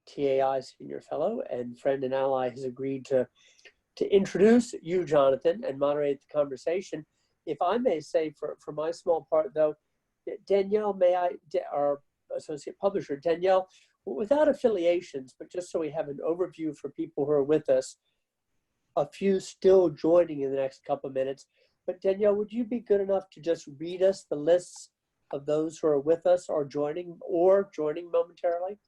TAI Senior Fellow and friend and ally, has agreed to introduce you, Jonathan, and moderate the conversation. If I may say, for my small part, though, Danielle, our associate publisher, Danielle, without affiliations, but just so we have an overview for people who are with us, a few still joining in the next couple of minutes. But Danielle, would you be good enough to just read us the lists of those who are with us or joining momentarily?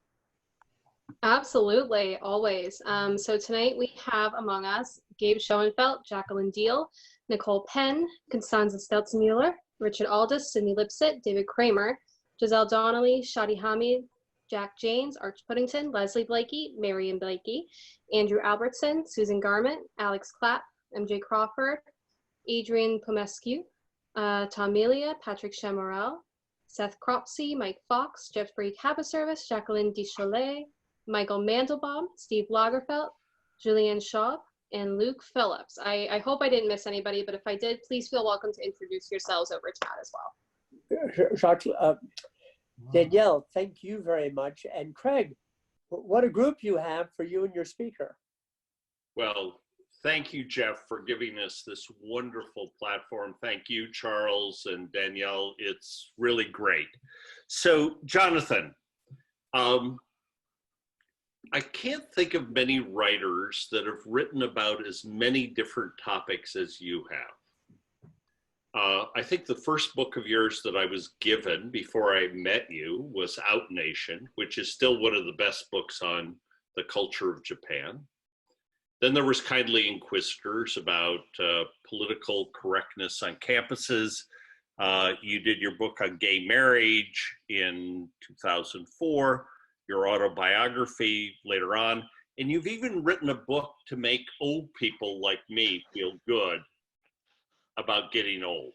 Absolutely, always. So tonight we have among us Gabe Schoenfeld, Jacqueline Deal, Nicole Penn, Constanza Stelzmuller, Richard Aldis, Sidney Lipset, David Kramer, Giselle Donnelly, Shadi Hamid, Jack James, Arch Puddington, Leslie Blakey, Marion Blakey, Andrew Albertson, Susan Garment, Alex Clapp, MJ Crawford, Adrian Pomescu, Tom Melia, Patrick Chamorel, Seth Cropsey, Mike Fox, Jeffrey Cabaservice, Jacqueline Descholets, Michael Mandelbaum, Steve Lagerfeld, Julianne Schaub, and Luke Phillips. I hope I didn't miss anybody, but if I did, please feel welcome to introduce yourselves over chat as well. Danielle, thank you very much. And Craig, what a group you have for you and your speaker. Well, thank you, Jeff, for giving us this wonderful platform. Thank you, Charles and Danielle. It's really great. So, Jonathan, I can't think of many writers that have written about as many different topics as you have. I think the first book of yours that I was given before I met you was Out Nation, which is still one of the best books on the culture of Japan. Then there was Kindly Inquisitors about political correctness on campuses. You did your book on gay marriage in 2004, your autobiography later on, and you've even written a book to make old people like me feel good about getting old.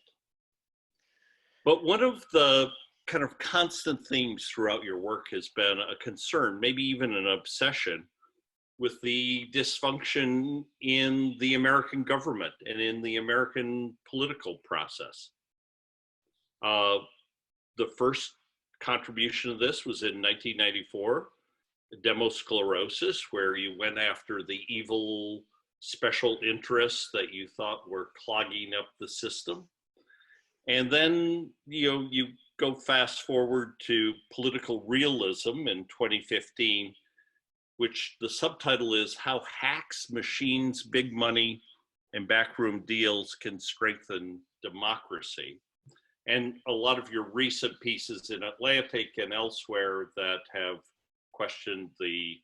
But one of the kind of constant themes throughout your work has been a concern, maybe even an obsession, with the dysfunction in the American government and in the American political process. The first contribution of this was in 1994, Demosclerosis, where you went after the evil special interests that you thought were clogging up the system. And then, you go fast forward to Political Realism in 2015, which the subtitle is How Hacks, Machines, Big Money, and Backroom Deals Can Strengthen Democracy. And a lot of your recent pieces in Atlantic and elsewhere that have questioned the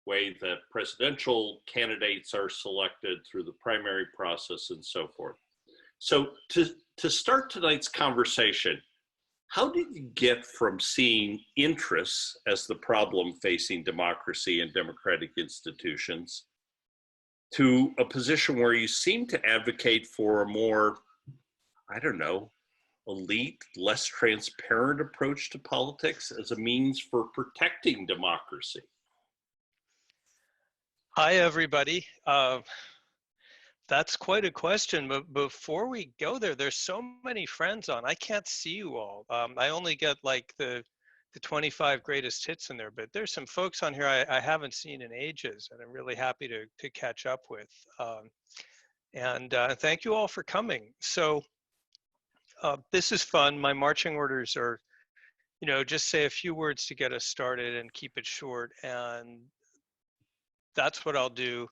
way that presidential candidates are selected through the primary process and so forth. So to start tonight's conversation, how did you get from seeing interests as the problem facing democracy and democratic institutions to a position where you seem to advocate for a more, elite, less transparent approach to politics as a means for protecting democracy? Hi, everybody. That's quite a question, but before we go there, there's so many friends on. I can't see you all. I only get like the 25 greatest hits in there, but there's some folks on here I haven't seen in ages, and I'm really happy to catch up with. And thank you all for coming. So this is fun. My marching orders are, just say a few words to get us started and keep it short, and that's what I'll do.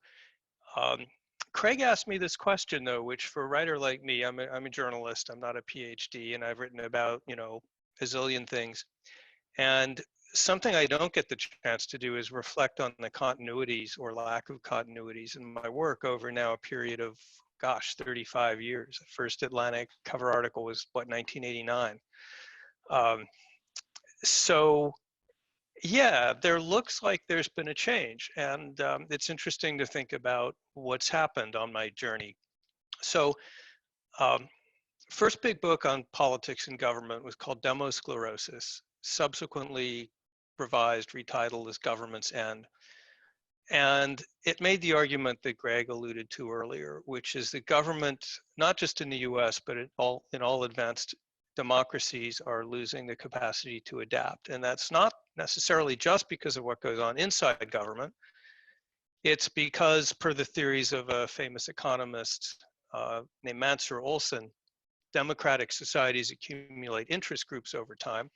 Craig asked me this question, though, which for a writer like me, I'm a journalist, I'm not a PhD, and I've written about, a zillion things. And something I don't get the chance to do is reflect on the continuities or lack of continuities in my work over now a period of, 35 years. The first Atlantic cover article was, 1989. So yeah, there looks like there's been a change, and it's interesting to think about what's happened on my journey. So first big book on politics and government was called Demosclerosis, subsequently revised, retitled as Government's End. And it made the argument that Greg alluded to earlier, which is that government, not just in the US, but in all advanced democracies are losing the capacity to adapt. And that's not necessarily just because of what goes on inside government. It's because, per the theories of a famous economist named Mansur Olson, democratic societies accumulate interest groups over time.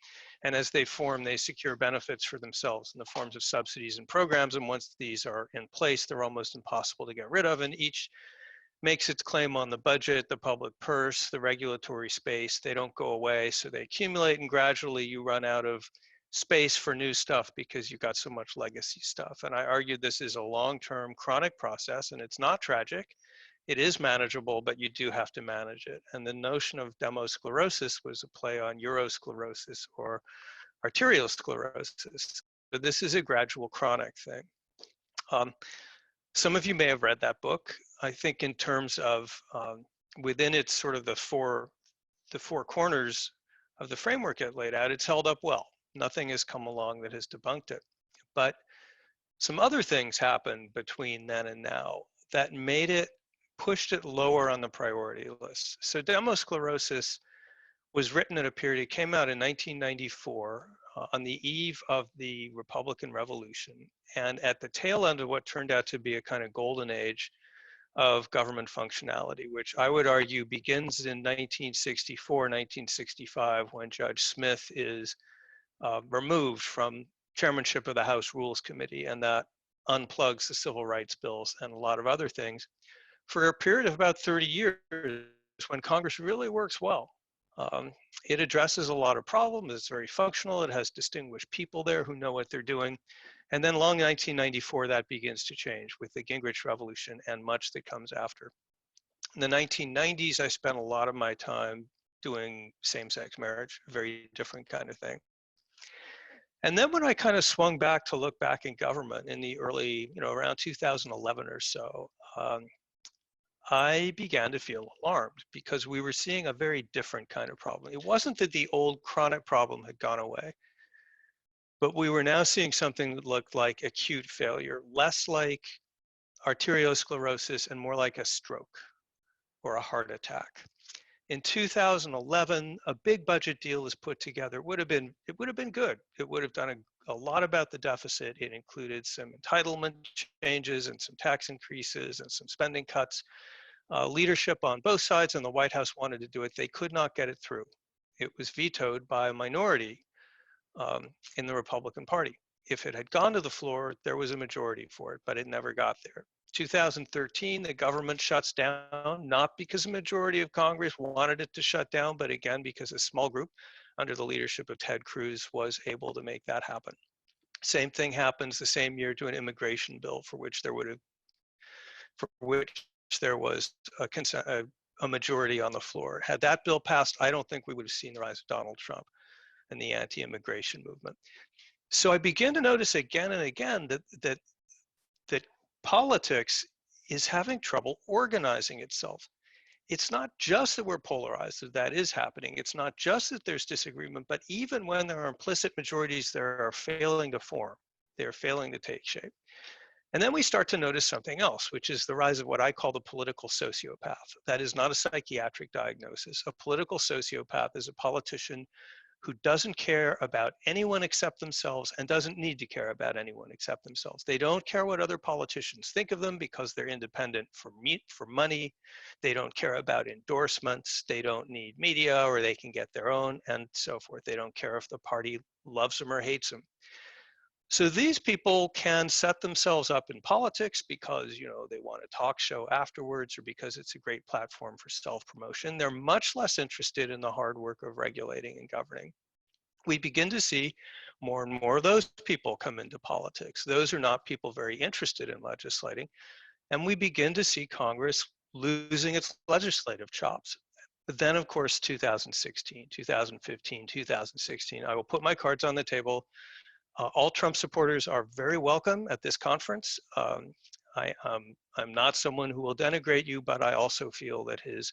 And as they form, they secure benefits for themselves in the forms of subsidies and programs. And once these are in place, they're almost impossible to get rid of. And each makes its claim on the budget, the public purse, the regulatory space. They don't go away, so they accumulate, and gradually you run out of space for new stuff because you've got so much legacy stuff. And I argue this is a long-term chronic process, and it's not tragic. It is manageable, but you do have to manage it. And the notion of demosclerosis was a play on eurosclerosis or arteriosclerosis. But this is a gradual chronic thing. Some of you may have read that book. I think in terms of within its sort of the four corners of the framework it laid out, it's held up well. Nothing has come along that has debunked it. But some other things happened between then and now that pushed it lower on the priority list. So demosclerosis was written at a period, it came out in 1994 on the eve of the Republican Revolution, and at the tail end of what turned out to be a kind of golden age of government functionality, which I would argue begins in 1964, 1965, when Judge Smith is removed from chairmanship of the House Rules Committee, and that unplugs the civil rights bills and a lot of other things for a period of about 30 years when Congress really works well. It addresses a lot of problems. It's very functional. It has distinguished people there who know what they're doing. And then long 1994, that begins to change with the Gingrich Revolution and much that comes after. In the 1990s, I spent a lot of my time doing same-sex marriage, a very different kind of thing. And then when I kind of swung back to look back in government in the early, around 2011 or so, I began to feel alarmed because we were seeing a very different kind of problem. It wasn't that the old chronic problem had gone away, but we were now seeing something that looked like acute failure, less like arteriosclerosis and more like a stroke or a heart attack. In 2011, a big budget deal was put together. It would have been good. It would have done a lot about the deficit. It included some entitlement changes and some tax increases and some spending cuts. Leadership on both sides and the White House wanted to do it. They could not get it through. It was vetoed by a minority in the Republican Party. If it had gone to the floor, there was a majority for it, but it never got there. 2013, the government shuts down, not because a majority of Congress wanted it to shut down, but again, because a small group under the leadership of Ted Cruz was able to make that happen. Same thing happens the same year to an immigration bill for which there was a majority on the floor. Had that bill passed, I don't think we would have seen the rise of Donald Trump and the anti-immigration movement. So I begin to notice again and again that politics is having trouble organizing itself. It's not just that we're polarized, that is happening. It's not just that there's disagreement, but even when there are implicit majorities, they are failing to form. They're failing to take shape. And then we start to notice something else, which is the rise of what I call the political sociopath. That is not a psychiatric diagnosis. A political sociopath is a politician who doesn't care about anyone except themselves and doesn't need to care about anyone except themselves. They don't care what other politicians think of them because they're independent for money. They don't care about endorsements. They don't need media, or they can get their own, and so forth. They don't care if the party loves them or hates them. So these people can set themselves up in politics because, they want a talk show afterwards, or because it's a great platform for self-promotion. They're much less interested in the hard work of regulating and governing. We begin to see more and more of those people come into politics. Those are not people very interested in legislating. And we begin to see Congress losing its legislative chops. But then, of course, 2016, 2015, 2016, I will put my cards on the table. All Trump supporters are very welcome at this conference. I'm not someone who will denigrate you, but I also feel that his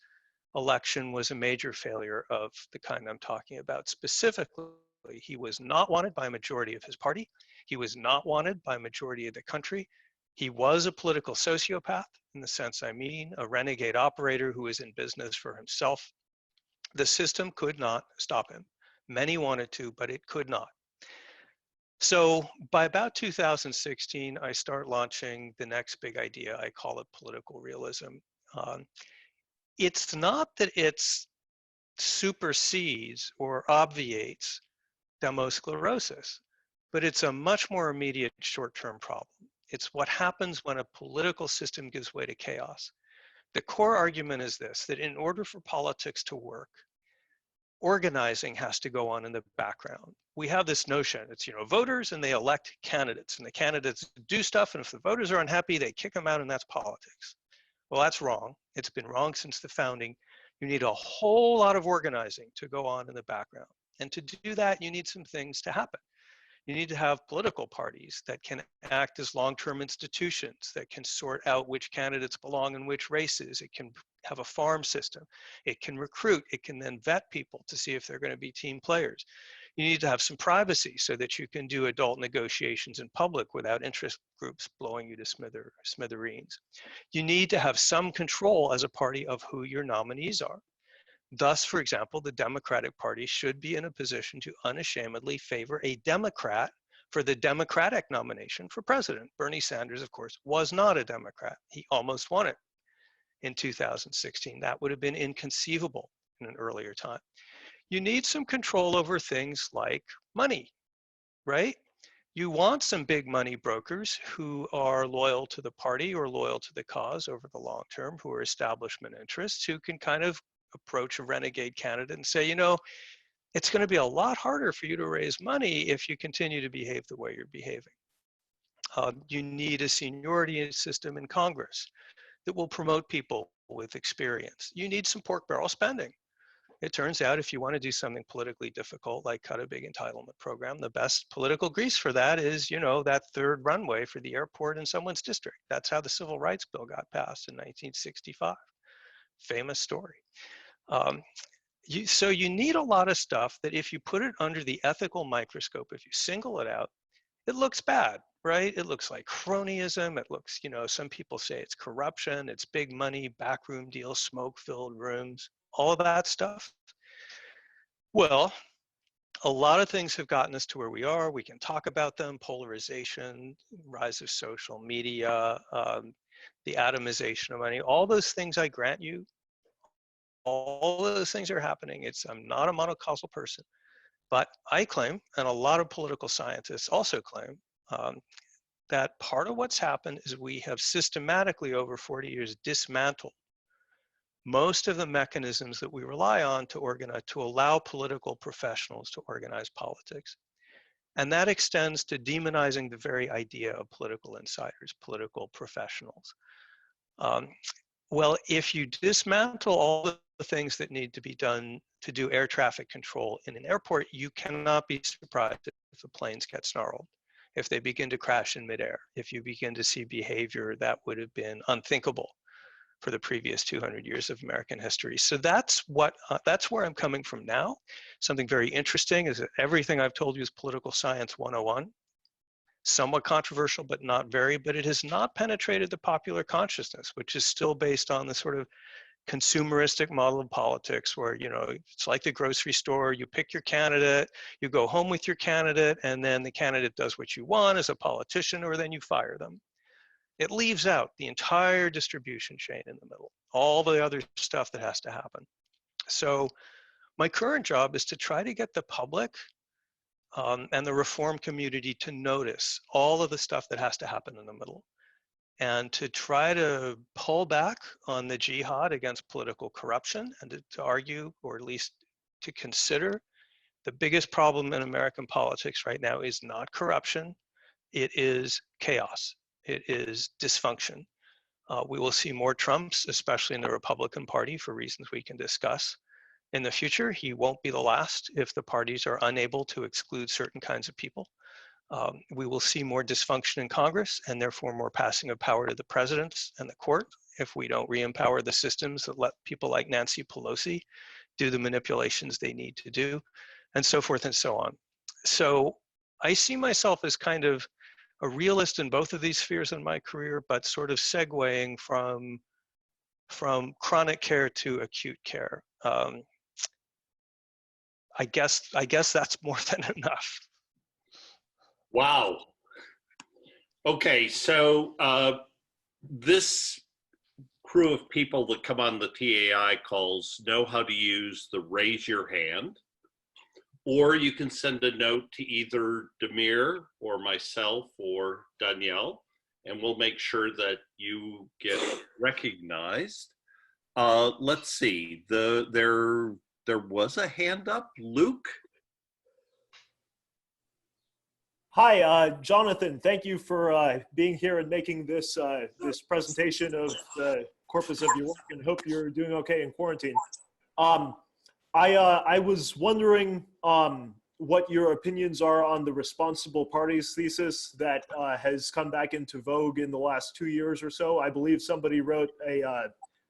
election was a major failure of the kind I'm talking about. Specifically, he was not wanted by a majority of his party. He was not wanted by a majority of the country. He was a political sociopath in the sense I mean, a renegade operator who is in business for himself. The system could not stop him. Many wanted to, but it could not. So by about 2016, I start launching the next big idea. I call it political realism. It's not that it supersedes or obviates demosclerosis, but it's a much more immediate short-term problem. It's what happens when a political system gives way to chaos. The core argument is this, that in order for politics to work, organizing has to go on in the background. We have this notion, it's, voters and they elect candidates, and the candidates do stuff, and if the voters are unhappy, they kick them out, and that's politics. Well, that's wrong. It's been wrong since the founding. You need a whole lot of organizing to go on in the background. And to do that, you need some things to happen. You need to have political parties that can act as long-term institutions, that can sort out which candidates belong in which races. It can have a farm system. It can recruit. It can then vet people to see if they're going to be team players. You need to have some privacy so that you can do adult negotiations in public without interest groups blowing you to smithereens. You need to have some control as a party of who your nominees are. Thus, for example, the Democratic Party should be in a position to unashamedly favor a Democrat for the Democratic nomination for president. Bernie Sanders, of course, was not a Democrat. He almost won it in 2016. That would have been inconceivable in an earlier time. You need some control over things like money, right? You want some big money brokers who are loyal to the party or loyal to the cause over the long term, who are establishment interests, who can kind of approach a renegade candidate and say, it's going to be a lot harder for you to raise money if you continue to behave the way you're behaving. You need a seniority system in Congress that will promote people with experience. You need some pork barrel spending. It turns out if you want to do something politically difficult, like cut a big entitlement program, the best political grease for that is, that third runway for the airport in someone's district. That's how the Civil Rights Bill got passed in 1965. Famous story. So you need a lot of stuff that if you put it under the ethical microscope, if you single it out, it looks bad, right? It looks like cronyism. It looks, some people say it's corruption, it's big money, backroom deals, smoke-filled rooms, all of that stuff. Well, a lot of things have gotten us to where we are. We can talk about them: polarization, rise of social media, the atomization of money, all those things I grant you. All those things are happening. I'm not a monocausal person, but I claim, and a lot of political scientists also claim, that part of what's happened is we have systematically over 40 years dismantled most of the mechanisms that we rely on to organize, to allow political professionals to organize politics. And that extends to demonizing the very idea of political insiders, political professionals. Well, if you dismantle all the things that need to be done to do air traffic control in an airport, you cannot be surprised if the planes get snarled, if they begin to crash in midair, if you begin to see behavior that would have been unthinkable for the previous 200 years of American history. So that's where I'm coming from now. Something very interesting is that everything I've told you is political science 101. Somewhat controversial, but not very, but it has not penetrated the popular consciousness, which is still based on the sort of consumeristic model of politics where, it's like the grocery store, you pick your candidate, you go home with your candidate, and then the candidate does what you want as a politician, or then you fire them. It leaves out the entire distribution chain in the middle, all the other stuff that has to happen. So my current job is to try to get the public and the reform community to notice all of the stuff that has to happen in the middle, and to try to pull back on the jihad against political corruption, and to argue, or at least to consider, the biggest problem in American politics right now is not corruption, it is chaos, it is dysfunction. We will see more Trumps, especially in the Republican Party, for reasons we can discuss. In the future, he won't be the last if the parties are unable to exclude certain kinds of people. We will see more dysfunction in Congress, and therefore more passing of power to the presidents and the court if we don't re-empower the systems that let people like Nancy Pelosi do the manipulations they need to do, and so forth and so on. So I see myself as kind of a realist in both of these spheres in my career, but sort of segueing from chronic care to acute care. I guess that's more than enough. Wow. Okay, so this crew of people that come on the TAI calls know how to use the raise your hand, or you can send a note to either Demir or myself or Danielle, and we'll make sure that you get recognized. Let's see, there was a hand up, Luke. Hi, Jonathan. Thank you for being here and making this this presentation of the corpus of your work, and hope you're doing okay in quarantine. I was wondering what your opinions are on the responsible parties thesis that has come back into vogue in the last 2 years or so. I believe somebody wrote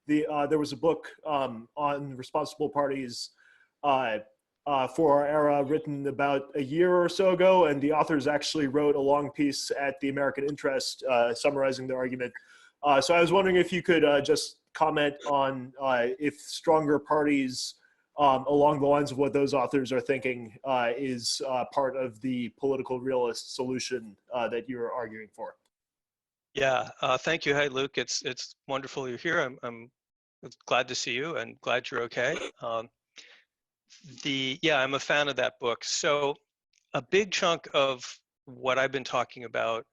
there was a book on responsible parties for our era written about a year or so ago, and the authors actually wrote a long piece at the American Interest summarizing their argument. So I was wondering if you could just comment on if stronger parties along the lines of what those authors are thinking is part of the political realist solution that you're arguing for. Yeah, thank you. Hi, Luke. It's wonderful you're here. I'm glad to see you and glad you're okay. I'm a fan of that book. So a big chunk of what I've been talking about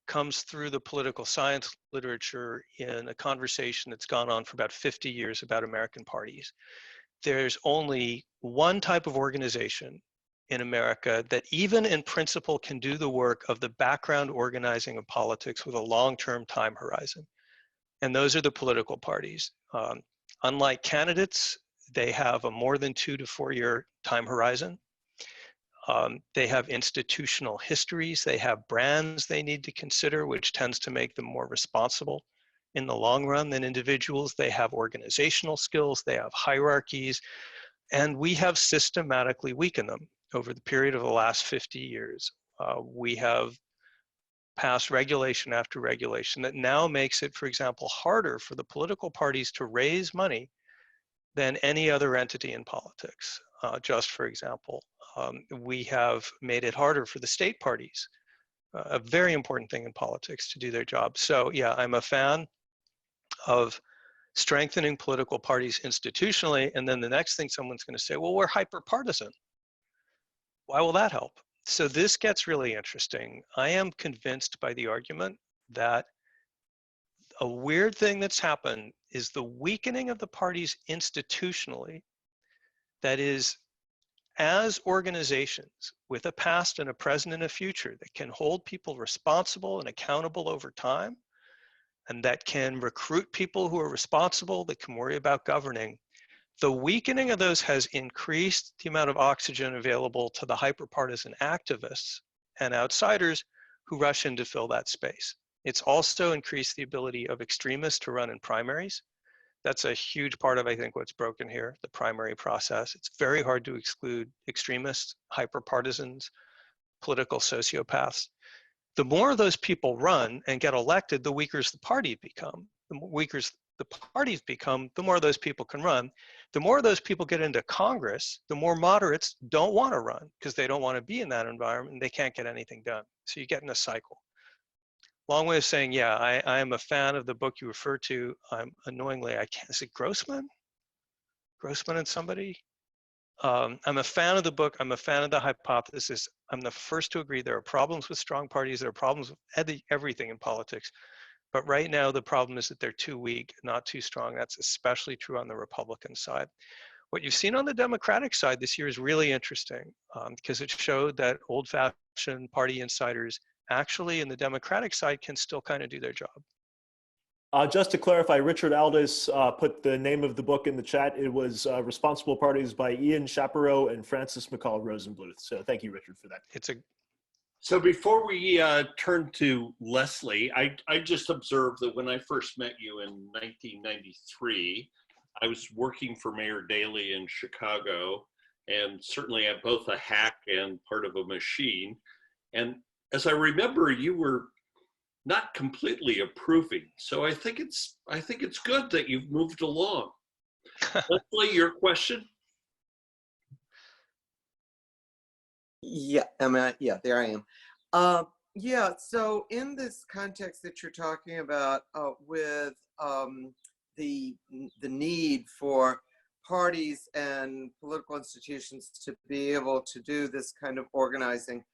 comes through the political science literature in a conversation that's gone on for about 50 years about American parties. There's only one type of organization in America that even in principle can do the work of the background organizing of politics with a long-term time horizon. And those are the political parties. Unlike candidates, they have a more than 2 to 4 year time horizon. They have institutional histories. They have brands they need to consider, which tends to make them more responsible in the long run than individuals. They have organizational skills. They have hierarchies. And we have systematically weakened them over the period of the last 50 years. We have passed regulation after regulation that now makes it, for example, harder for the political parties to raise money than any other entity in politics. Just for example, we have made it harder for the state parties, a very important thing in politics, to do their job. So yeah, I'm a fan of strengthening political parties institutionally. And then the next thing someone's going to say, well, we're hyper-partisan. Why will that help? So this gets really interesting. I am convinced by the argument that a weird thing that's happened is the weakening of the parties institutionally. That is, as organizations with a past and a present and a future that can hold people responsible and accountable over time, and that can recruit people who are responsible, that can worry about governing, the weakening of those has increased the amount of oxygen available to the hyperpartisan activists and outsiders who rush in to fill that space. It's also increased the ability of extremists to run in primaries. That's a huge part of, I think, what's broken here, the primary process. It's very hard to exclude extremists, hyperpartisans, political sociopaths. The more of those people run and get elected, the weaker the party become. The weaker the parties become, the more of those people can run. The more of those people get into Congress, the more moderates don't want to run because they don't want to be in that environment and they can't get anything done. So you get in a cycle. Long way of saying, yeah, I am a fan of the book you refer to. I'm annoyingly, I can't, is it Grossman? Grossman and somebody? I'm a fan of the book. I'm a fan of the hypothesis. I'm the first to agree there are problems with strong parties. There are problems with everything in politics. But right now, the problem is that they're too weak, not too strong. That's especially true on the Republican side. What you've seen on the Democratic side this year is really interesting because it showed that old-fashioned party insiders actually in the Democratic side can still kind of do their job. Just to clarify, Richard Aldis put the name of the book in the chat. It was Responsible Parties by Ian Chaparro and Francis McCall Rosenbluth. So thank you, Richard, for that. So before we turn to Leslie, I just observed that when I first met you in 1993, I was working for Mayor Daley in Chicago, and certainly at both a hack and part of a machine. And as I remember, you were not completely approving. So I think it's good that you've moved along. Leslie, your question? Yeah, yeah, there I am. Yeah, so in this context that you're talking about with the need for parties and political institutions to be able to do this kind of organizing,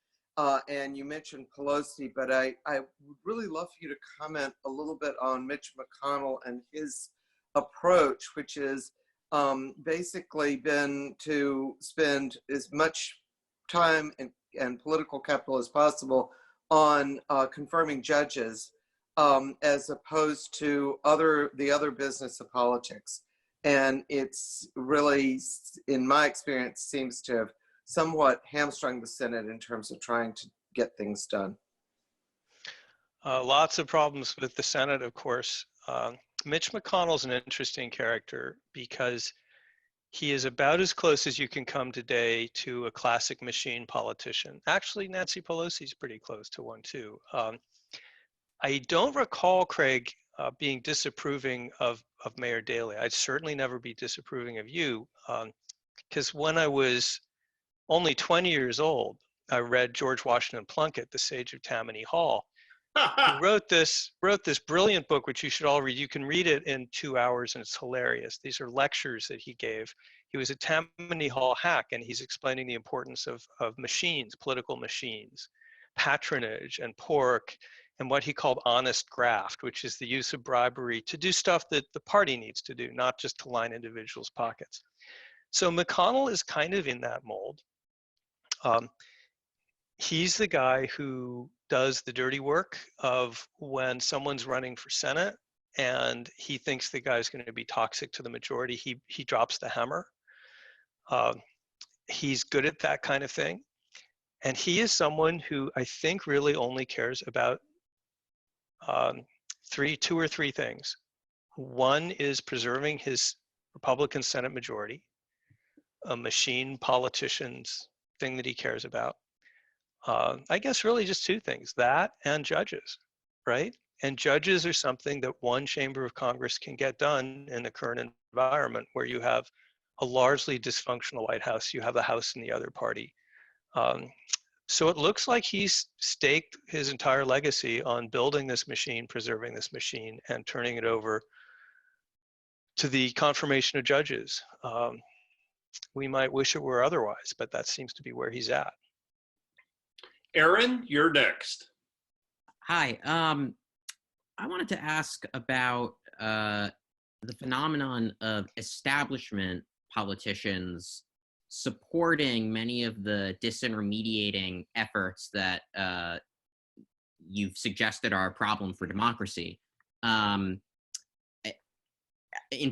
and you mentioned Pelosi, but I would really love for you to comment a little bit on Mitch McConnell and his approach, which is basically been to spend as much time and political capital as possible on confirming judges, as opposed to the other business of politics. And it's really, in my experience, seems to have somewhat hamstrung the Senate in terms of trying to get things done. Lots of problems with the Senate, of course. Mitch McConnell's an interesting character because he is about as close as you can come today to a classic machine politician. Actually, Nancy Pelosi's pretty close to one too. I don't recall Craig being disapproving of Mayor Daley. I'd certainly never be disapproving of you, because when I was only 20 years old, I read George Washington Plunkett, The Sage of Tammany Hall, who wrote this brilliant book, which you should all read. You can read it in 2 hours and it's hilarious. These are lectures that he gave. He was a Tammany Hall hack, and he's explaining the importance of machines, political machines, patronage and pork, and what he called honest graft, which is the use of bribery to do stuff that the party needs to do, not just to line individuals' pockets. So McConnell is kind of in that mold. He's the guy who does the dirty work of when someone's running for Senate and he thinks the guy's going to be toxic to the majority, he drops the hammer. He's good at that kind of thing. And he is someone who I think really only cares about two or three things. One is preserving his Republican Senate majority, a machine politician's thing that he cares about. I guess really just two things, that and judges, right? And judges are something that one chamber of Congress can get done in the current environment where you have a largely dysfunctional White House, you have the House in the other party. So it looks like he's staked his entire legacy on building this machine, preserving this machine, and turning it over to the confirmation of judges. We might wish it were otherwise, but that seems to be where he's at. Aaron, you're next. Hi. I wanted to ask about the phenomenon of establishment politicians supporting many of the disintermediating efforts that you've suggested are a problem for democracy. In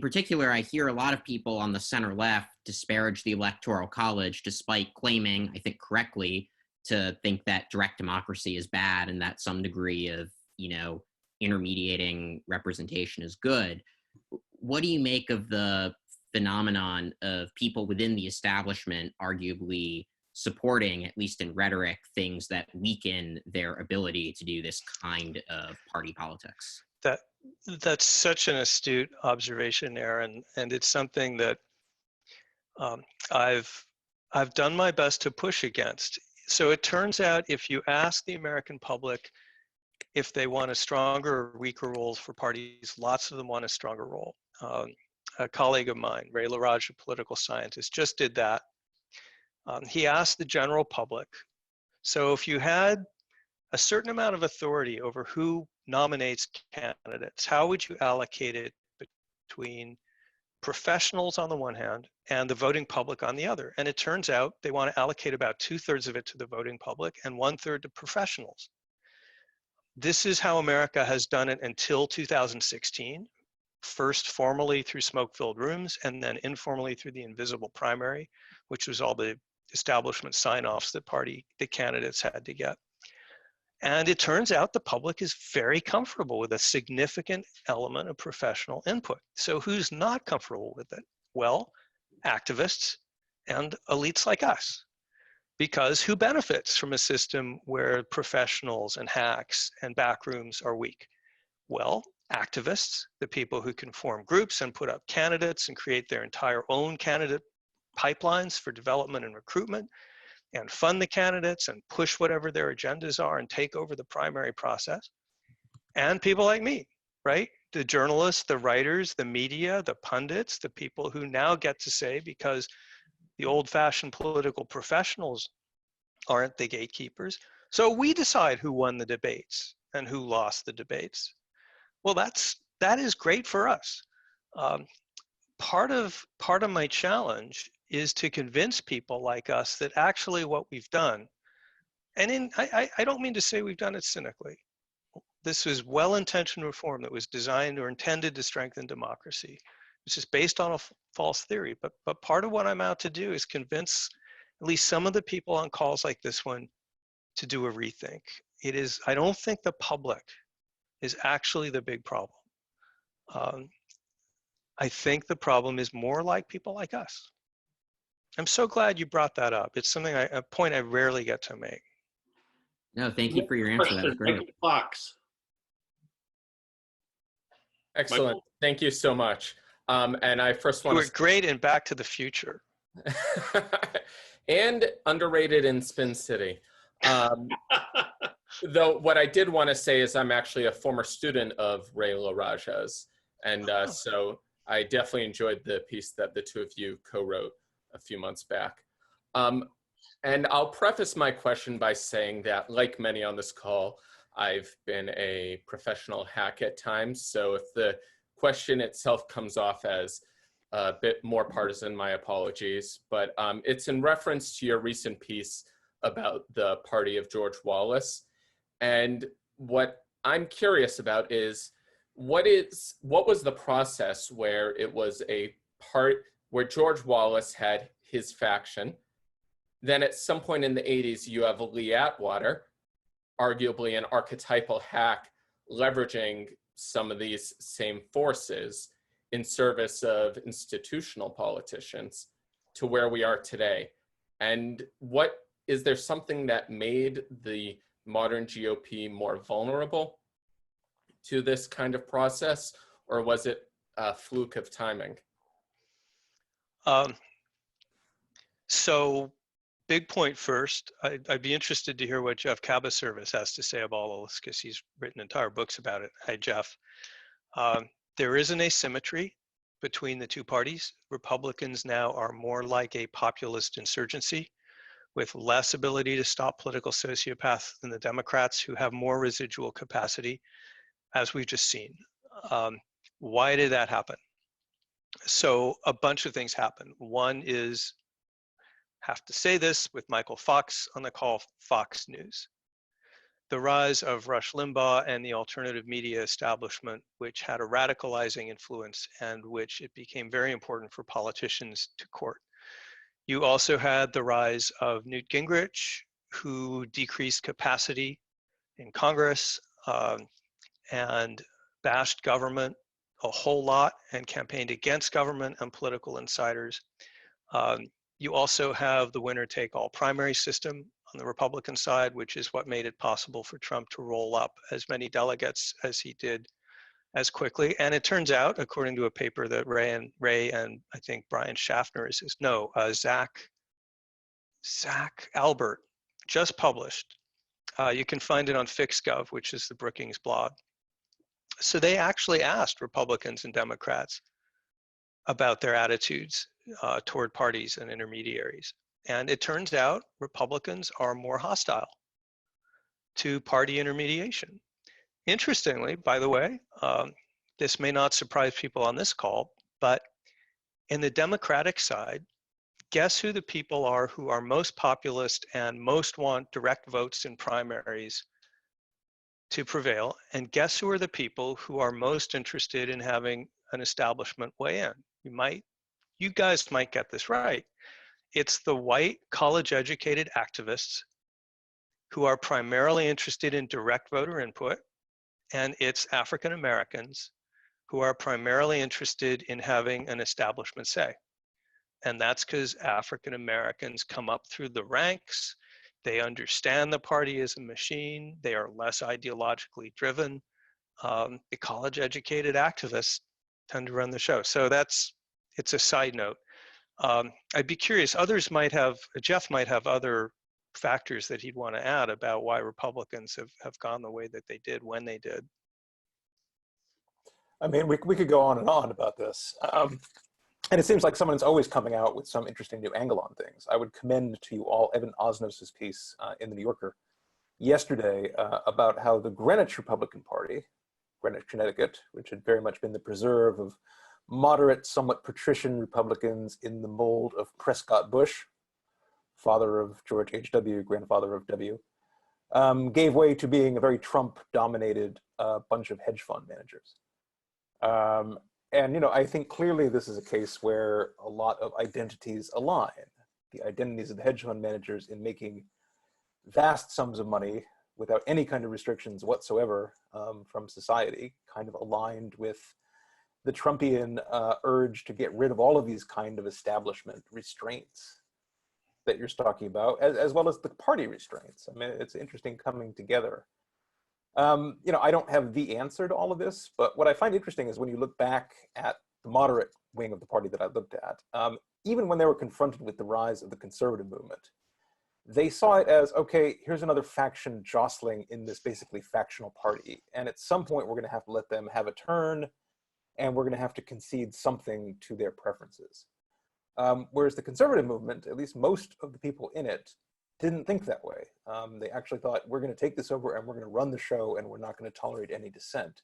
particular, I hear a lot of people on the center left disparage the Electoral College, despite claiming, I think correctly, to think that direct democracy is bad and that some degree of, intermediating representation is good. What do you make of the phenomenon of people within the establishment arguably supporting, at least in rhetoric, things that weaken their ability to do this kind of party politics? That's such an astute observation, Aaron, and it's something that I've done my best to push against. So it turns out if you ask the American public if they want a stronger or weaker role for parties, lots of them want a stronger role. A colleague of mine, Ray LaRaj, a political scientist, just did that. He asked the general public, so if you had a certain amount of authority over who nominates candidates, how would you allocate it between professionals on the one hand and the voting public on the other? And it turns out they want to allocate about 2/3 of it to the voting public and 1/3 to professionals. This is how America has done it until 2016, first formally through smoke-filled rooms and then informally through the invisible primary, which was all the establishment sign-offs that the candidates had to get. And it turns out the public is very comfortable with a significant element of professional input. So who's not comfortable with it? Well, activists and elites like us. Because who benefits from a system where professionals and hacks and backrooms are weak? Well, activists, the people who can form groups and put up candidates and create their entire own candidate pipelines for development and recruitment. and fund the candidates and push whatever their agendas are and take over the primary process. And people like me, right? The journalists, the writers, the media, the pundits, the people who now get to say, because the old-fashioned political professionals aren't the gatekeepers. So we decide who won the debates and who lost the debates. Well, that is great for us. Part of my challenge is to convince people like us that actually what we've done, and I don't mean to say we've done it cynically. This was well-intentioned reform that was designed or intended to strengthen democracy. It's just based on a false theory. But part of what I'm out to do is convince at least some of the people on calls like this one to do a rethink. I don't think the public is actually the big problem. I think the problem is more like people like us. I'm so glad you brought that up. It's something a point I rarely get to make. No, thank you for your answer. That was great. Michael Fox. Excellent. Michael? Thank you so much. And I first You want were great in Back to the Future. and underrated in Spin City. Though what I did want to say is I'm actually a former student of Ray LaRaja's. And so I definitely enjoyed the piece that the two of you co-wrote a few months back. And I'll preface my question by saying that, like many on this call, I've been a professional hack at times. So if the question itself comes off as a bit more partisan, my apologies. But it's in reference to your recent piece about the party of George Wallace. And what I'm curious about is, what was the process where it was a part where George Wallace had his faction? Then at some point in the 80s, you have Lee Atwater, arguably an archetypal hack, leveraging some of these same forces in service of institutional politicians to where we are today. And is there something that made the modern GOP more vulnerable to this kind of process, or was it a fluke of timing? So big point first. I'd be interested to hear what Jeff Cabaservice has to say about all this, because he's written entire books about it. Hi, Jeff. There is an asymmetry between the two parties. Republicans now are more like a populist insurgency with less ability to stop political sociopaths than the Democrats, who have more residual capacity, as we've just seen. Why did that happen? So a bunch of things happened. One is, have to say this with Michael Fox on the call, Fox News. The rise of Rush Limbaugh and the alternative media establishment, which had a radicalizing influence and which it became very important for politicians to court. You also had the rise of Newt Gingrich, who decreased capacity in Congress and bashed government a whole lot and campaigned against government and political insiders. You also have the winner-take-all primary system on the Republican side, which is what made it possible for Trump to roll up as many delegates as he did as quickly. And it turns out, according to a paper that Ray and I think Brian Schaffner Zach Albert just published. You can find it on FixGov, which is the Brookings blog. So they actually asked Republicans and Democrats about their attitudes toward parties and intermediaries. And it turns out Republicans are more hostile to party intermediation. Interestingly, by the way, this may not surprise people on this call, but in the Democratic side, guess who the people are who are most populist and most want direct votes in primaries to prevail? And guess who are the people who are most interested in having an establishment weigh in? You guys might get this right. It's the white college-educated activists who are primarily interested in direct voter input, and it's African Americans who are primarily interested in having an establishment say. And that's because African Americans come up through the ranks, they understand the party as a machine, they are less ideologically driven. The college-educated activists tend to run the show. So it's a side note. I'd be curious, Jeff might have other factors that he'd want to add about why Republicans have gone the way that they did when they did. I mean, we could go on and on about this. And it seems like someone's always coming out with some interesting new angle on things. I would commend to you all Evan Osnos's piece in the New Yorker yesterday about how the Greenwich Republican Party, Greenwich, Connecticut, which had very much been the preserve of moderate, somewhat patrician Republicans in the mold of Prescott Bush, father of George H.W., grandfather of W., gave way to being a very Trump-dominated bunch of hedge fund managers. And, you know, I think clearly this is a case where a lot of identities align. The identities of the hedge fund managers in making vast sums of money without any kind of restrictions whatsoever from society kind of aligned with the Trumpian urge to get rid of all of these kind of establishment restraints that you're talking about, as well as the party restraints. I mean, it's interesting coming together. You know, I don't have the answer to all of this, but what I find interesting is when you look back at the moderate wing of the party that I looked at, even when they were confronted with the rise of the conservative movement, they saw it as, okay, here's another faction jostling in this basically factional party. And at some point, we're going to have to let them have a turn, and we're going to have to concede something to their preferences. Whereas the conservative movement, at least most of the people in it, didn't think that way. They actually thought, we're going to take this over and we're going to run the show and we're not going to tolerate any dissent.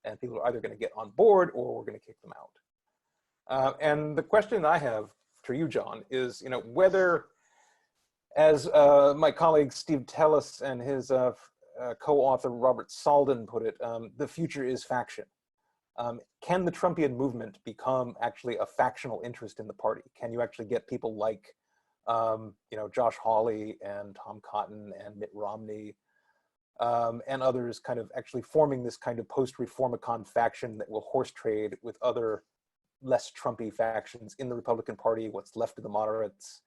And people are either going to get on board or we're going to kick them out. And the question I have for you, John, is, you know, whether, as my colleague Steve Tellis and his co-author Robert Salden put it, the future is faction. Can the Trumpian movement become actually a factional interest in the party? Can you actually get people like you know, Josh Hawley and Tom Cotton and Mitt Romney and others kind of actually forming this kind of post-Reformicon faction that will horse trade with other less Trumpy factions in the Republican Party, what's left of the moderates,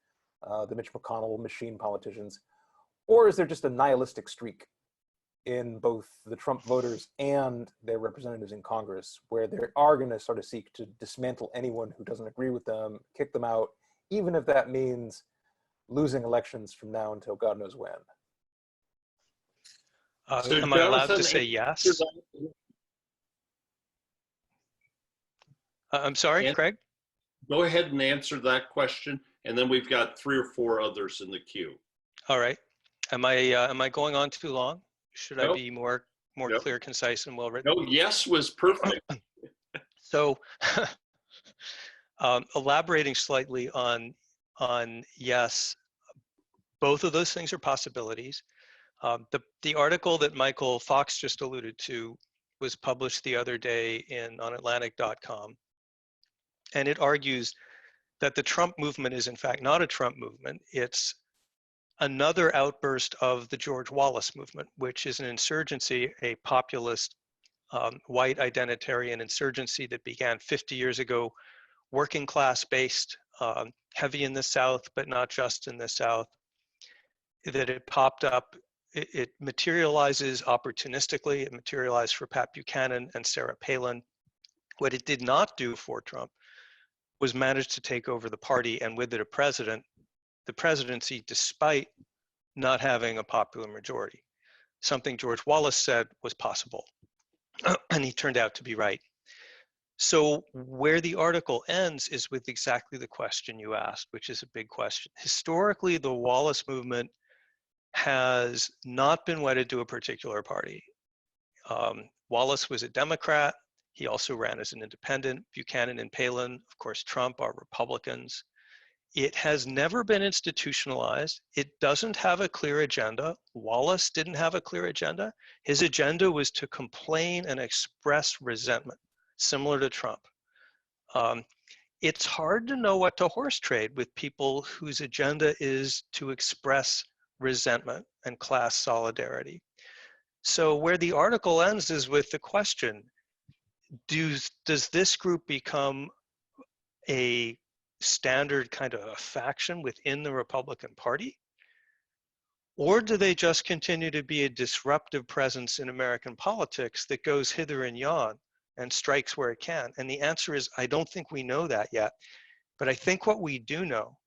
the Mitch McConnell machine politicians? Or is there just a nihilistic streak in both the Trump voters and their representatives in Congress, where they are going to sort of seek to dismantle anyone who doesn't agree with them, kick them out, even if that means losing elections from now until God knows when? So am I allowed to Jonathan, say yes? I'm sorry, Craig? Go ahead and answer that question, and then we've got 3 or 4 others in the queue. All right. Am I going on too long? Should Nope. I be more Nope. clear, concise, and well written? No, yes was perfect. So, elaborating slightly on yes, both of those things are possibilities. The article that Michael Fox just alluded to was published the other day on Atlantic.com, and it argues that the Trump movement is in fact not a Trump movement. It's another outburst of the George Wallace movement, which is an insurgency, a populist, white identitarian insurgency that began 50 years ago, working class based, heavy in the South, but not just in the South, that it popped up. It materializes opportunistically. It materialized for Pat Buchanan and Sarah Palin. What it did not do for Trump was manage to take over the party and with it the presidency, despite not having a popular majority, something George Wallace said was possible. And he turned out to be right. So where the article ends is with exactly the question you asked, which is a big question. Historically, the Wallace movement has not been wedded to a particular party. Wallace was a Democrat. He also ran as an independent. Buchanan and Palin, of course, Trump, are Republicans. It has never been institutionalized. It doesn't have a clear agenda. Wallace didn't have a clear agenda. His agenda was to complain and express resentment, similar to Trump. It's hard to know what to horse trade with people whose agenda is to express resentment and class solidarity. So where the article ends is with the question, does this group become a standard kind of a faction within the Republican Party? Or do they just continue to be a disruptive presence in American politics that goes hither and yon and strikes where it can? And the answer is, I don't think we know that yet. But I think what we do know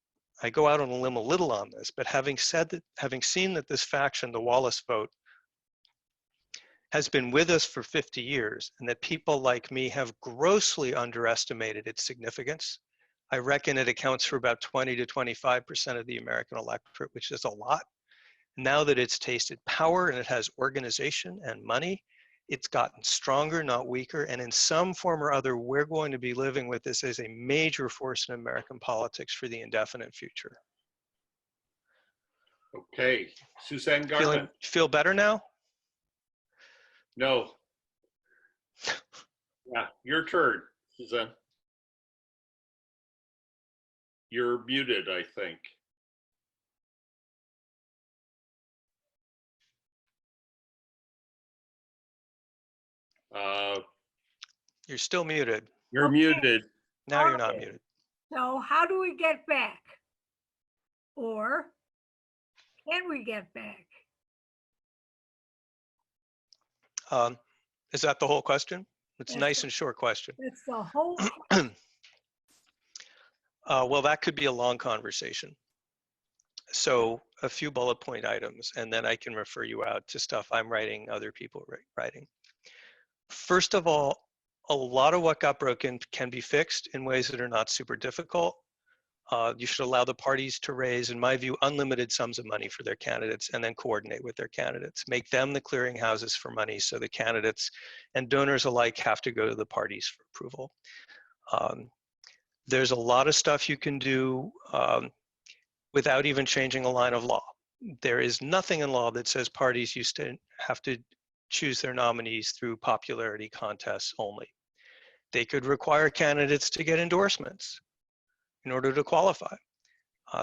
I go out on a limb a little on this, but having seen that this faction, the Wallace vote, has been with us for 50 years, and that people like me have grossly underestimated its significance. I reckon it accounts for about 20 to 25% of the American electorate, which is a lot. Now that it's tasted power and it has organization and money, it's gotten stronger, not weaker. And in some form or other, we're going to be living with this as a major force in American politics for the indefinite future. Okay, Suzanne Garment. Feel better now? No. Yeah, your turn, Suzanne. You're muted, I think. You're still muted. You're Okay. muted. Now you're not muted. So how do we get back? Or can we get back? Is that the whole question? It's a That's nice the- and short question. That's the whole, Well, that could be a long conversation. So a few bullet point items, and then I can refer you out to stuff I'm writing, other people writing. First of all, a lot of what got broken can be fixed in ways that are not super difficult. You should allow the parties to raise, in my view, unlimited sums of money for their candidates and then coordinate with their candidates. Make them the clearinghouses for money so the candidates and donors alike have to go to the parties for approval. There's a lot of stuff you can do without even changing a line of law. There is nothing in law that says parties used to have to choose their nominees through popularity contests only. They could require candidates to get endorsements in order to qualify.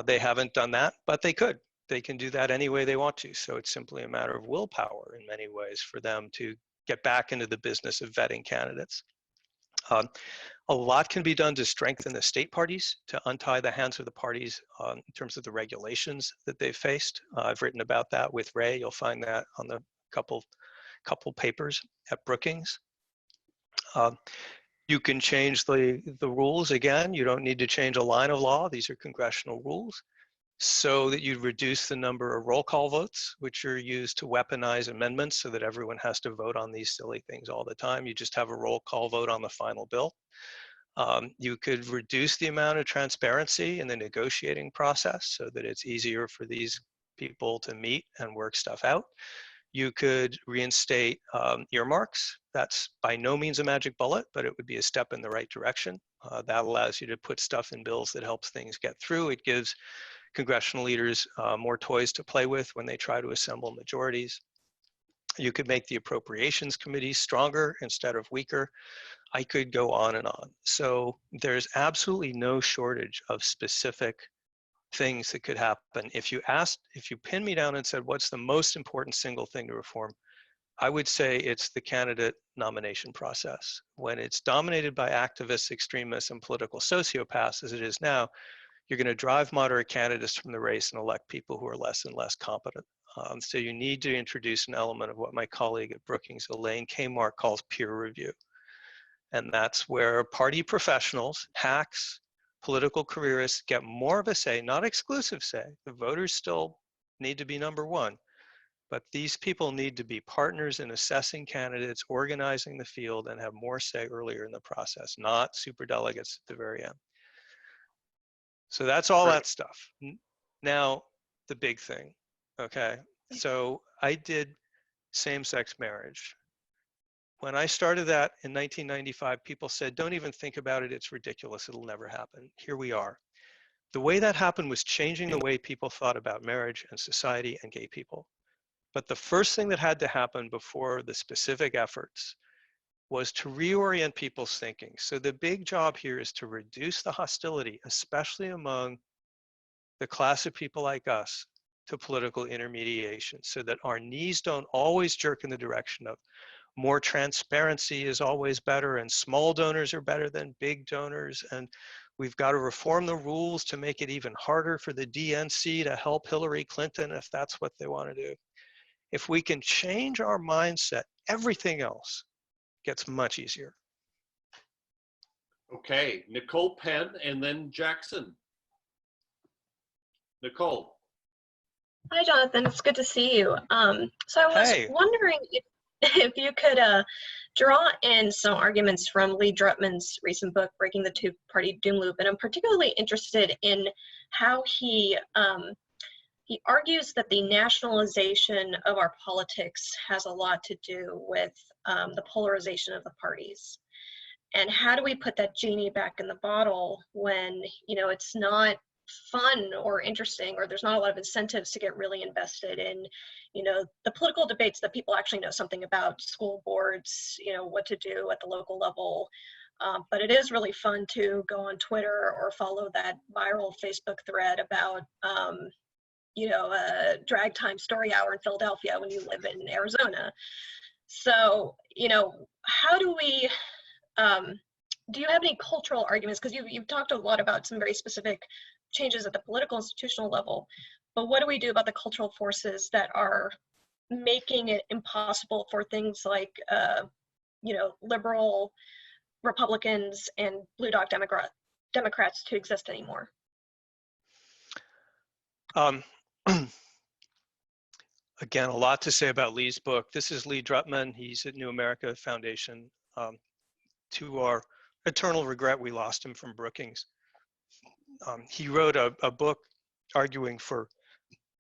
They haven't done that, but they could. They can do that any way they want to. So it's simply a matter of willpower in many ways for them to get back into the business of vetting candidates. A lot can be done to strengthen the state parties, to untie the hands of the parties in terms of the regulations that they've faced. I've written about that with Ray. You'll find that on the couple papers at Brookings. You can change the rules. Again, you don't need to change a line of law. These are congressional rules, so that you reduce the number of roll call votes, which are used to weaponize amendments so that everyone has to vote on these silly things all the time. You just have a roll call vote on the final bill. You could reduce the amount of transparency in the negotiating process so that it's easier for these people to meet and work stuff out. You could reinstate earmarks. That's by no means a magic bullet, but it would be a step in the right direction. That allows you to put stuff in bills that helps things get through. It gives congressional leaders more toys to play with when they try to assemble majorities. You could make the appropriations committees stronger instead of weaker. I could go on and on. So there's absolutely no shortage of specific things that could happen. If you pinned me down and said, what's the most important single thing to reform? I would say it's the candidate nomination process. When it's dominated by activists, extremists, and political sociopaths, as it is now, you're going to drive moderate candidates from the race and elect people who are less and less competent. So you need to introduce an element of what my colleague at Brookings, Elaine Kmart, calls peer review. And that's where party professionals, hacks, political careerists get more of a say, not exclusive say. The voters still need to be number one, but these people need to be partners in assessing candidates, organizing the field, and have more say earlier in the process, not superdelegates at the very end. So that's all that stuff. Now, the big thing, okay? So I did same-sex marriage. When I started that in 1995, people said, don't even think about it, it's ridiculous, it'll never happen. Here we are. The way that happened was changing the way people thought about marriage and society and gay people. But the first thing that had to happen before the specific efforts was to reorient people's thinking. So the big job here is to reduce the hostility, especially among the class of people like us, to political intermediation, so that our knees don't always jerk in the direction of more transparency is always better, and small donors are better than big donors, and we've got to reform the rules to make it even harder for the DNC to help Hillary Clinton if that's what they want to do. If we can change our mindset, everything else gets much easier. Okay, Nicole Penn and then Jackson. Nicole. Hi, Jonathan. It's good to see you. So I was Hey. wondering if you could draw in some arguments from Lee Drutman's recent book, Breaking the Two-Party Doom Loop, and I'm particularly interested in how he argues that the nationalization of our politics has a lot to do with the polarization of the parties. And how do we put that genie back in the bottle when, you know, it's not fun or interesting, or there's not a lot of incentives to get really invested in, you know, the political debates that people actually know something about, school boards, you know, what to do at the local level. But it is really fun to go on Twitter or follow that viral Facebook thread about, you know, a drag time story hour in Philadelphia when you live in Arizona. So, you know, how do we, do you have any cultural arguments? Because you've talked a lot about some very specific changes at the political institutional level, but what do we do about the cultural forces that are making it impossible for things like, you know, liberal Republicans and blue dog Democrats to exist anymore? Again, a lot to say about Lee's book. This is Lee Drutman. He's at New America Foundation. To our eternal regret, we lost him from Brookings. He wrote a book arguing for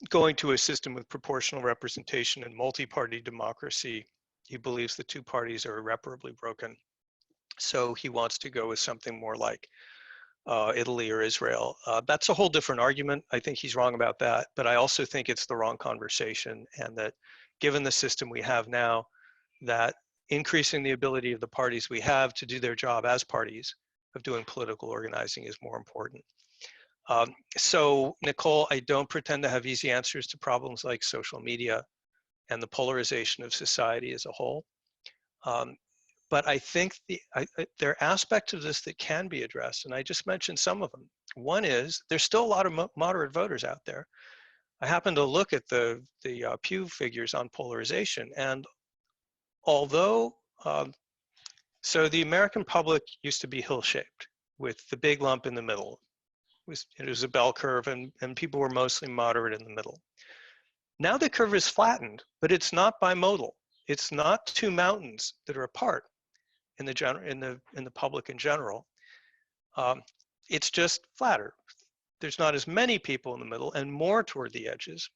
going to a system with proportional representation and multi-party democracy. He believes the two parties are irreparably broken. So he wants to go with something more like Italy or Israel. That's a whole different argument. I think he's wrong about that, but I also think it's the wrong conversation, and that given the system we have now, that increasing the ability of the parties we have to do their job as parties of doing political organizing is more important. So Nicole, I don't pretend to have easy answers to problems like social media and the polarization of society as a whole. But I think there are aspects of this that can be addressed, and I just mentioned some of them. One is there's still a lot of moderate voters out there. I happened to look at the Pew figures on polarization, and although, so the American public used to be hill-shaped with the big lump in the middle. It was a bell curve, and people were mostly moderate in the middle. Now the curve is flattened, but it's not bimodal. It's not two mountains that are apart in the public in general. It's just flatter. There's not as many people in the middle and more toward the edges.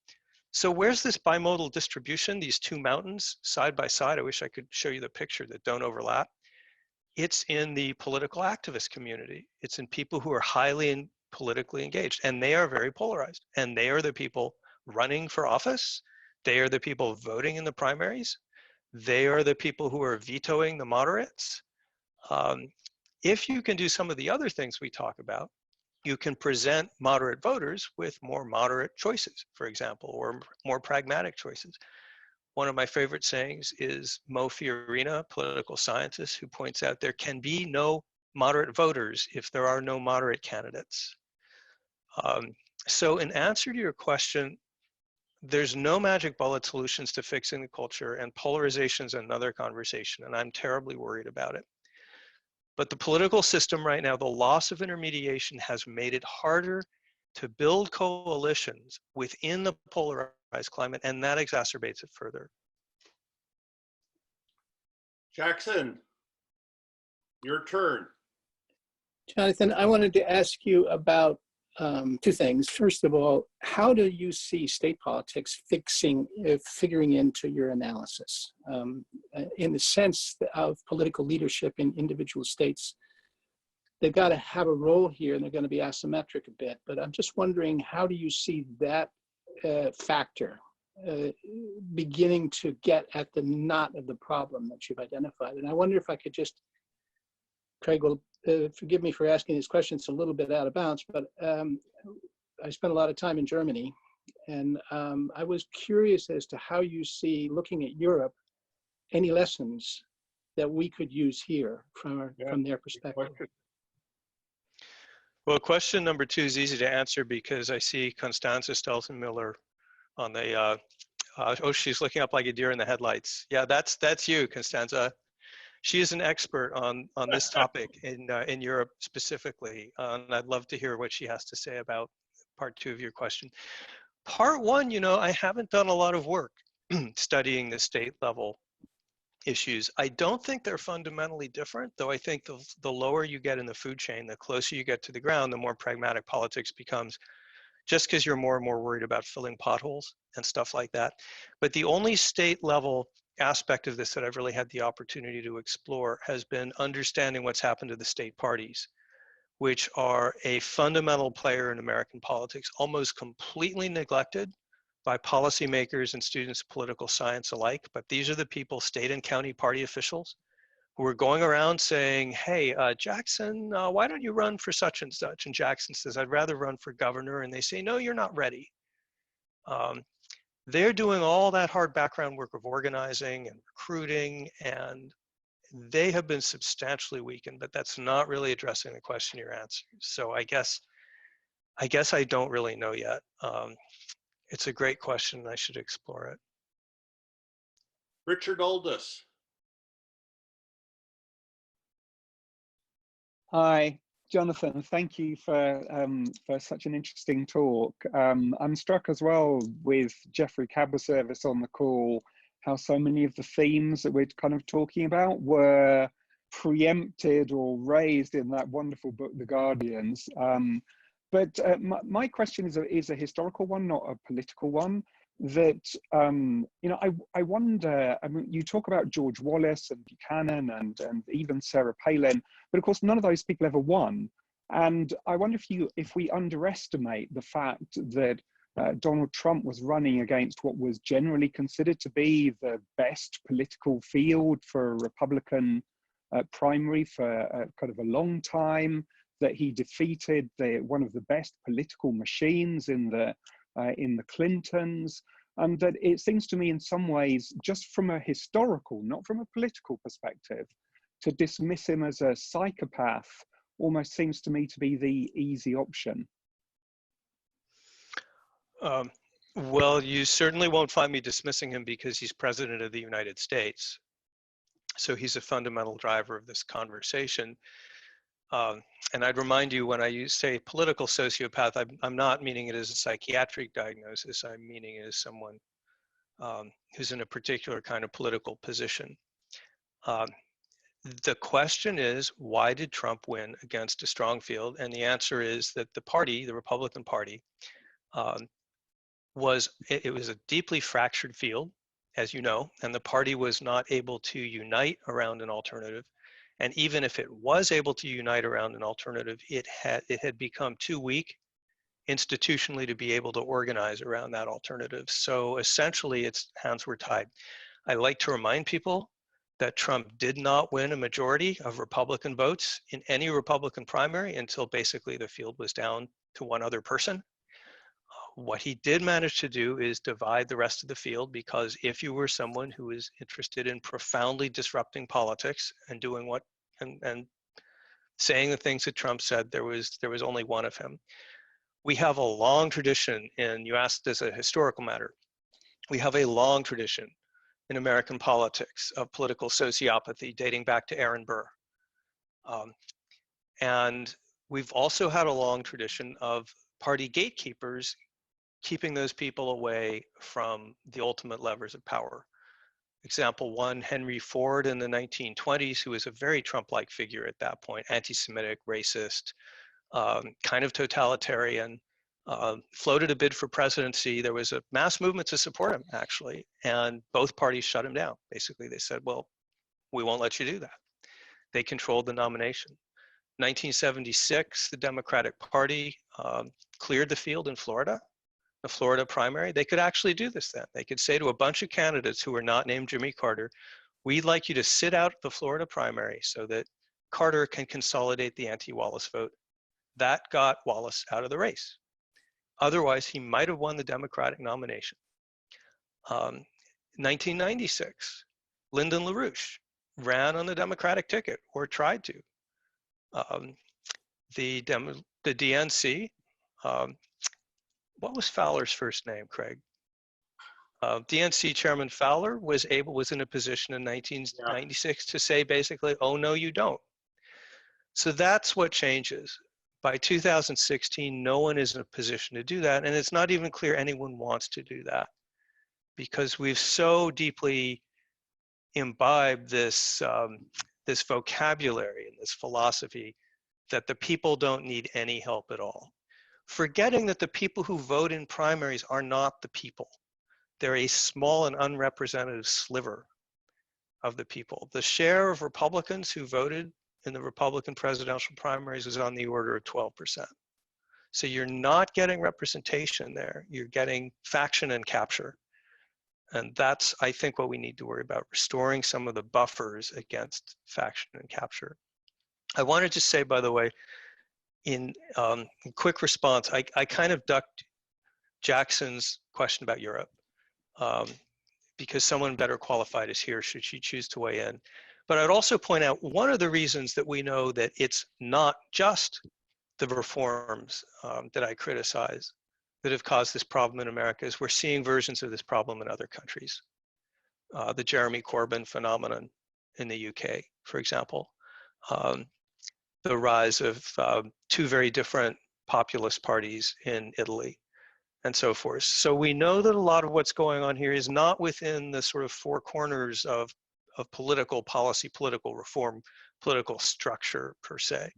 So where's this bimodal distribution, these two mountains side by side? I wish I could show you the picture that don't overlap. It's in the political activist community. It's in people who are highly and politically engaged, and they are very polarized. And they are the people running for office. They are the people voting in the primaries. They are the people who are vetoing the moderates. If you can do some of the other things we talk about, you can present moderate voters with more moderate choices, for example, or more pragmatic choices. One of my favorite sayings is Mo Fiorina, political scientist, who points out there can be no moderate voters if there are no moderate candidates. So in answer to your question, there's no magic bullet solutions to fixing the culture, and polarization is another conversation, and I'm terribly worried about it. But the political system right now, the loss of intermediation has made it harder to build coalitions within the polarized climate, and that exacerbates it further. Jackson, your turn. Jonathan, I wanted to ask you about two things. First of all, how do you see state politics figuring into your analysis? In the sense of political leadership in individual states, they've got to have a role here, and they're going to be asymmetric a bit. But I'm just wondering, how do you see that factor beginning to get at the knot of the problem that you've identified? And I wonder if I could just, Craig will forgive me for asking these questions a little bit out of bounds, but I spent a lot of time in Germany, and I was curious as to how you see, looking at Europe, any lessons that we could use here from their perspective. Well, question number two is easy to answer because I see Constanze Stelzenmüller on the, oh, she's looking up like a deer in the headlights. Yeah, that's you, Constanze. She is an expert on this topic in Europe specifically, and I'd love to hear what she has to say about part two of your question. Part one, you know, I haven't done a lot of work studying the state level issues. I don't think they're fundamentally different, though I think the lower you get in the food chain, the closer you get to the ground, the more pragmatic politics becomes, just because you're more and more worried about filling potholes and stuff like that. But the only state level aspect of this that I've really had the opportunity to explore has been understanding what's happened to the state parties, which are a fundamental player in American politics, almost completely neglected by policymakers and students of political science alike. But these are the people, state and county party officials, who are going around saying, hey, Jackson, why don't you run for such and such? And Jackson says, I'd rather run for governor. And they say, no, you're not ready. They're doing all that hard background work of organizing and recruiting, and they have been substantially weakened, but that's not really addressing the question you're answering. So I guess I don't really know yet. It's a great question, and I should explore it. Richard Aldous. Hi, Jonathan. Thank you for such an interesting talk. I'm struck as well with Jeffrey Cabot-Service on the call, how so many of the themes that we're kind of talking about were preempted or raised in that wonderful book, The Guardians. But my question is a historical one, not a political one. That you know, I wonder. I mean, you talk about George Wallace and Buchanan and even Sarah Palin, but of course none of those people ever won. And I wonder if we underestimate the fact that Donald Trump was running against what was generally considered to be the best political field for a Republican primary for kind of a long time. That he defeated one of the best political machines in the Clintons, and that it seems to me in some ways, just from a historical, not from a political perspective, to dismiss him as a psychopath almost seems to me to be the easy option. Well, you certainly won't find me dismissing him because he's president of the United States. So he's a fundamental driver of this conversation. And I'd remind you, when I say political sociopath, I'm not meaning it as a psychiatric diagnosis. I'm meaning it as someone who's in a particular kind of political position. The question is, why did Trump win against a strong field? And the answer is that the party, the Republican Party, was a deeply fractured field, as you know, and the party was not able to unite around an alternative. And even if it was able to unite around an alternative, it had become too weak institutionally to be able to organize around that alternative. So essentially, its hands were tied. I like to remind people that Trump did not win a majority of Republican votes in any Republican primary until basically the field was down to one other person. What he did manage to do is divide the rest of the field, because if you were someone who is interested in profoundly disrupting politics and doing what and saying the things that Trump said, there was only one of him. We have a long tradition, and you asked as a historical matter, we have a long tradition in American politics of political sociopathy dating back to Aaron Burr. And we've also had a long tradition of party gatekeepers keeping those people away from the ultimate levers of power. Example one, Henry Ford in the 1920s, who was a very Trump-like figure at that point, anti-Semitic, racist, kind of totalitarian, floated a bid for presidency. There was a mass movement to support him, actually, and both parties shut him down. Basically, they said, well, we won't let you do that. They controlled the nomination. 1976, the Democratic Party cleared the field in Florida, the Florida primary. They could actually do this then. They could say to a bunch of candidates who were not named Jimmy Carter, we'd like you to sit out the Florida primary so that Carter can consolidate the anti-Wallace vote. That got Wallace out of the race. Otherwise, he might have won the Democratic nomination. 1996, Lyndon LaRouche ran on the Democratic ticket, or tried to. The DNC, what was Fowler's first name, Craig? DNC Chairman Fowler was in a position in 1996 to say basically, oh no, you don't. So that's what changes. By 2016, no one is in a position to do that. And it's not even clear anyone wants to do that, because we've so deeply imbibed this, this vocabulary and this philosophy that the people don't need any help at all. Forgetting that the people who vote in primaries are not the people. They're a small and unrepresentative sliver of the people. The share of Republicans who voted in the Republican presidential primaries was on the order of 12%. So you're not getting representation there. You're getting faction and capture. And that's, I think, what we need to worry about, restoring some of the buffers against faction and capture. I wanted to say, by the way, in quick response, I kind of ducked Jackson's question about Europe because someone better qualified is here should she choose to weigh in. But I'd also point out one of the reasons that we know that it's not just the reforms that I criticize that have caused this problem in America is we're seeing versions of this problem in other countries. The Jeremy Corbyn phenomenon in the UK, for example. The rise of two very different populist parties in Italy, and so forth. So we know that a lot of what's going on here is not within the sort of four corners of political policy, political reform, political structure per se.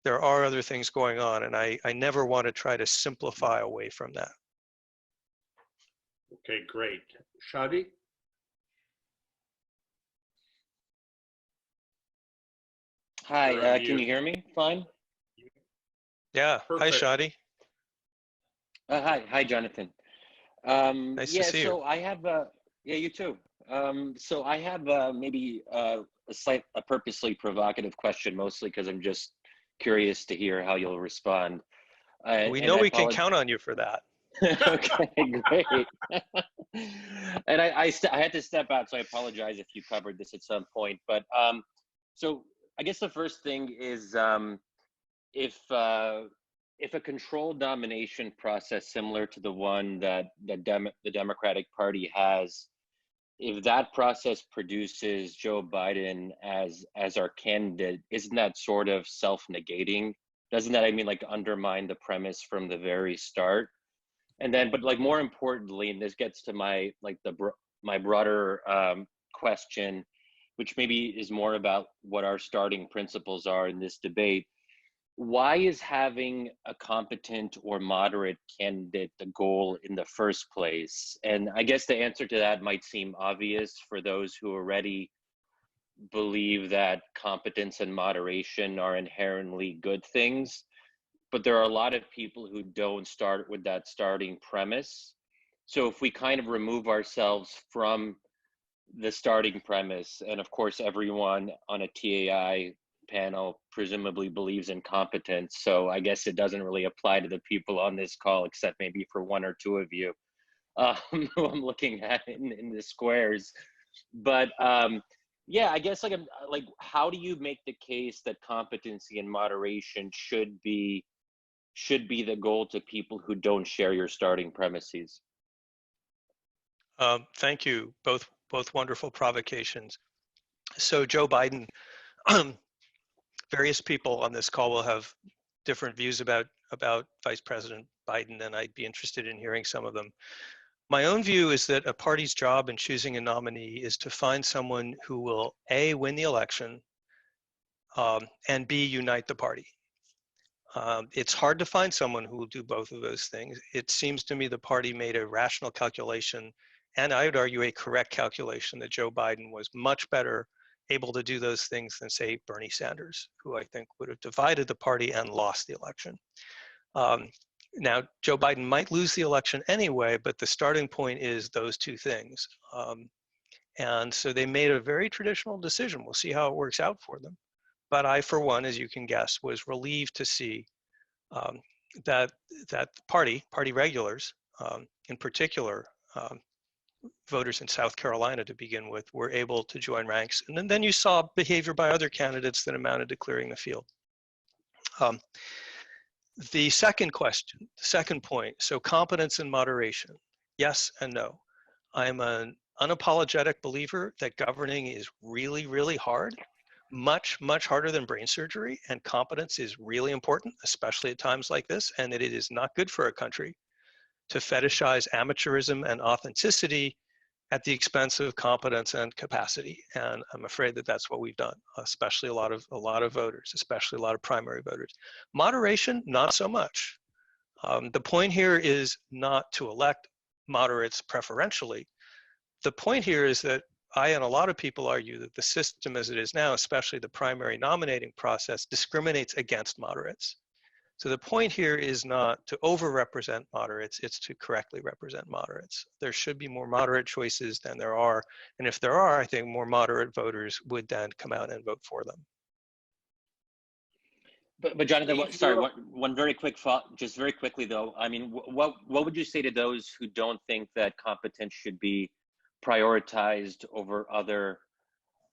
There are other things going on, and I never want to try to simplify away from that. Okay, great. Shadi? Hi, can you hear me fine? Yeah, Perfect. Hi Shadi. Hi, Jonathan. Nice to see you. So I have, yeah, you too. So I have maybe a purposely provocative question, mostly because I'm just curious to hear how you'll respond. We know we can count on you for that. Okay, great. And I had to step out, so I apologize if you covered this at some point. But so I guess the first thing is if a controlled nomination process similar to the one that the Democratic Party has, if that process produces Joe Biden as our candidate, isn't that sort of self-negating? Doesn't that, I mean, like undermine the premise from the very start? And then, but like more importantly, and this gets to my my broader question, which maybe is more about what our starting principles are in this debate. Why is having a competent or moderate candidate the goal in the first place? And I guess the answer to that might seem obvious for those who already believe that competence and moderation are inherently good things. But there are a lot of people who don't start with that starting premise. So if we kind of remove ourselves from the starting premise, and of course everyone on a TAI panel presumably believes in competence, so I guess it doesn't really apply to the people on this call, except maybe for one or two of you who I'm looking at in the squares. But yeah, I guess like how do you make the case that competency and moderation should be the goal to people who don't share your starting premises? Thank you, both wonderful provocations. So Joe Biden, various people on this call will have different views about Vice President Biden, and I'd be interested in hearing some of them. My own view is that a party's job in choosing a nominee is to find someone who will A, win the election, and B, unite the party. It's hard to find someone who will do both of those things. It seems to me the party made a rational calculation, and I would argue a correct calculation, that Joe Biden was much better able to do those things than, say, Bernie Sanders, who I think would have divided the party and lost the election. Now, Joe Biden might lose the election anyway, but the starting point is those two things. And so they made a very traditional decision. We'll see how it works out for them. But I, for one, as you can guess, was relieved to see that party regulars, in particular, voters in South Carolina to begin with, were able to join ranks. And then you saw behavior by other candidates that amounted to clearing the field. The second question, the second point, so competence and moderation, yes and no. I'm an unapologetic believer that governing is really, really hard, much, much harder than brain surgery, and competence is really important, especially at times like this, and that it is not good for a country to fetishize amateurism and authenticity at the expense of competence and capacity. And I'm afraid that that's what we've done, especially a lot of voters, especially a lot of primary voters. Moderation, not so much. The point here is not to elect moderates preferentially. The point here is that I and a lot of people argue that the system as it is now, especially the primary nominating process, discriminates against moderates. So the point here is not to overrepresent moderates, it's to correctly represent moderates. There should be more moderate choices than there are. And if there are, I think more moderate voters would then come out and vote for them. But Jonathan, one very quick thought, just very quickly though. I mean, what would you say to those who don't think that competence should be prioritized over other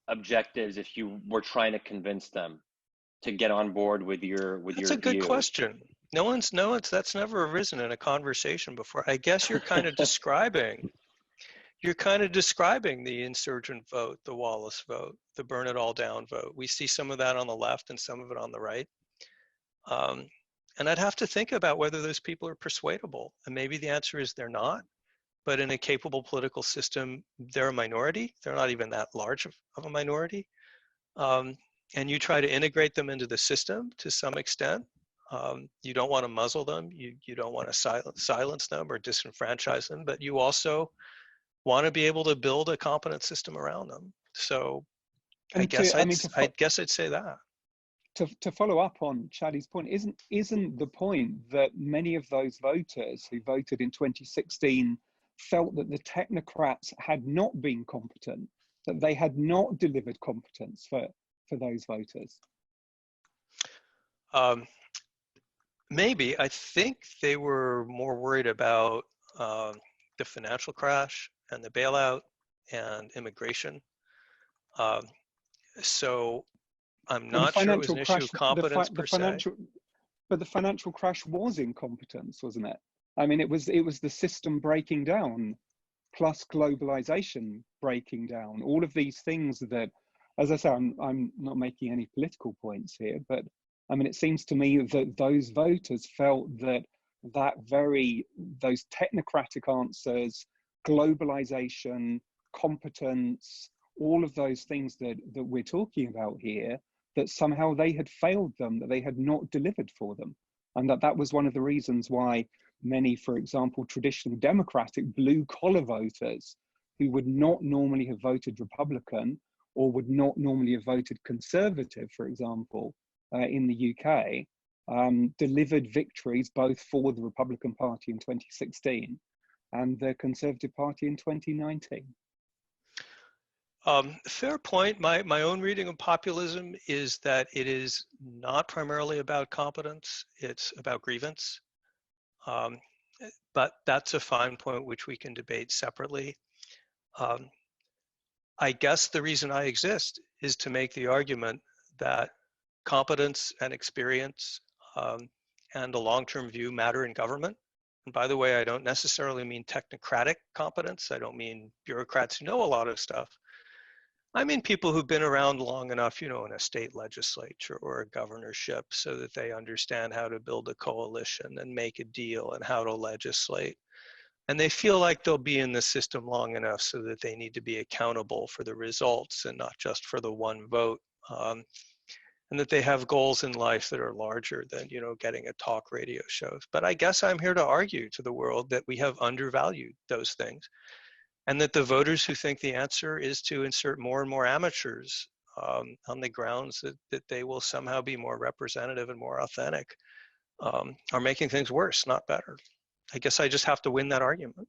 objectives if you were trying to convince them to get on board with your That's a good question. That's never arisen in a conversation before. I guess you're kind of describing the insurgent vote, the Wallace vote, the burn it all down vote. We see some of that on the left and some of it on the right. And I'd have to think about whether those people are persuadable. And maybe the answer is they're not. But in a capable political system, they're a minority. They're not even that large of a minority. And you try to integrate them into the system to some extent. You don't want to muzzle them. You don't want to silence them or disenfranchise them, but you also want to be able to build a competent system around them. So I guess I'd say that. To follow up on Chaddy's point, isn't the point that many of those voters who voted in 2016 felt that the technocrats had not been competent, that they had not delivered competence for those voters? Maybe. I think they were more worried about the financial crash and the bailout and immigration. So I'm not sure it was an issue of competence per se. But the financial crash was incompetence, wasn't it? I mean, it was the system breaking down, plus globalization breaking down. All of these things that, as I say, I'm not making any political points here, but I mean, it seems to me that those voters felt that those technocratic answers, globalization, competence, all of those things that we're talking about here, that somehow they had failed them, that they had not delivered for them. And that was one of the reasons why many, for example, traditional Democratic blue-collar voters who would not normally have voted Republican or would not normally have voted Conservative, for example, in the UK, delivered victories both for the Republican Party in 2016 and the Conservative Party in 2019. Fair point. My own reading of populism is that it is not primarily about competence, it's about grievance. But that's a fine point which we can debate separately. I guess the reason I exist is to make the argument that competence and experience and a long-term view matter in government. And by the way, I don't necessarily mean technocratic competence. I don't mean bureaucrats who know a lot of stuff. I mean people who've been around long enough, in a state legislature or a governorship so that they understand how to build a coalition and make a deal and how to legislate. And they feel like they'll be in the system long enough so that they need to be accountable for the results and not just for the one vote. And that they have goals in life that are larger than, getting a talk radio shows. But I guess I'm here to argue to the world that we have undervalued those things. And that the voters who think the answer is to insert more and more amateurs on the grounds that they will somehow be more representative and more authentic are making things worse, not better. I guess I just have to win that argument.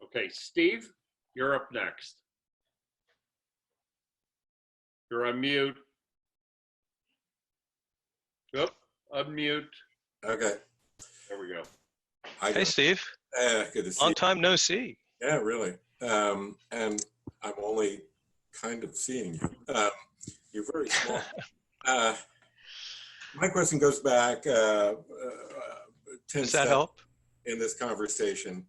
Okay, Steve, you're up next. You're on mute. Yep, unmute. Okay. There we go. Hey, Steve. Good to see you. Long time no see. Yeah, really. And I'm only kind of seeing you. You're very small. My question goes back 10 Does that help? In this conversation.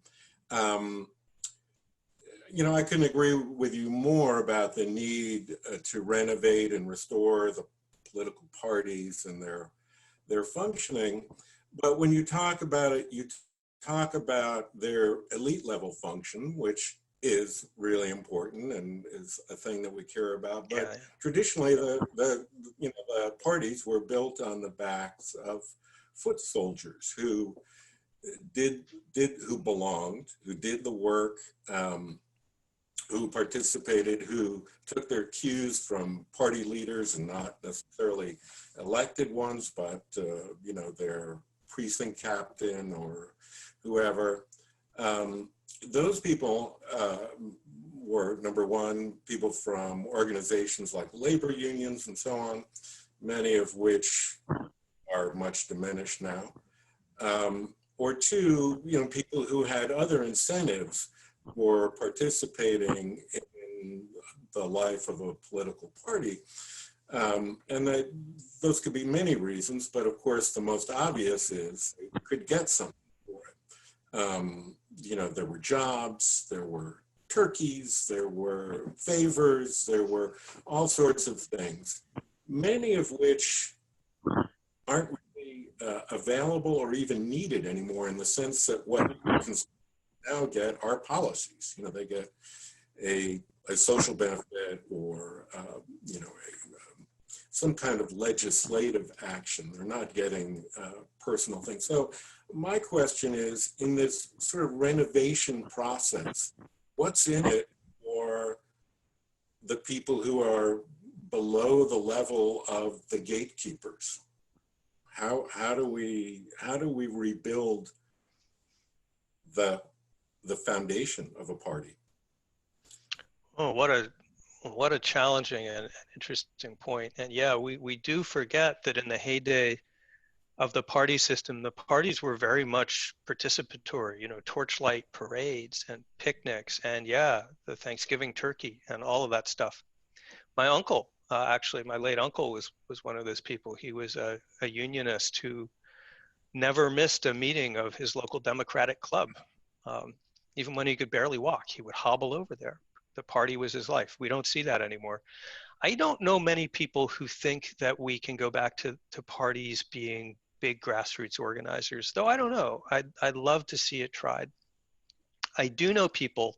you know, I couldn't agree with you more about the need to renovate and restore the political parties and their functioning. But when you talk about it, you talk about their elite level function, which is really important and is a thing that we care about. But traditionally, the parties were built on the backs of foot soldiers who who belonged, who did the work, who participated, who took their cues from party leaders and not necessarily elected ones, but you know, their precinct captain or whoever. Those people were, number one, people from organizations like labor unions and so on, many of which are much diminished now. Or two, you know, people who had other incentives for participating in the life of a political party. And that those could be many reasons, but of course the most obvious is you could get something for it. You know, there were jobs, there were turkeys, there were favors, there were all sorts of things, many of which aren't really available or even needed anymore, in the sense that what you can now get are policies. You know, they get a social benefit or, you know, some kind of legislative action. They're not getting personal things. So my question is, in this sort of renovation process, what's in it for the people who are below the level of the gatekeepers? How do we rebuild the foundation of a party? Oh, what a challenging and interesting point. And yeah, we do forget that in the heyday of the party system, the parties were very much participatory, you know, torchlight parades and picnics, and yeah, the Thanksgiving turkey and all of that stuff. My uncle, actually, my late uncle was one of those people. He was a unionist who never missed a meeting of his local Democratic club. Even when he could barely walk, he would hobble over there. The party was his life. We don't see that anymore. I don't know many people who think that we can go back to parties being big grassroots organizers, though I don't know. I'd love to see it tried. I do know people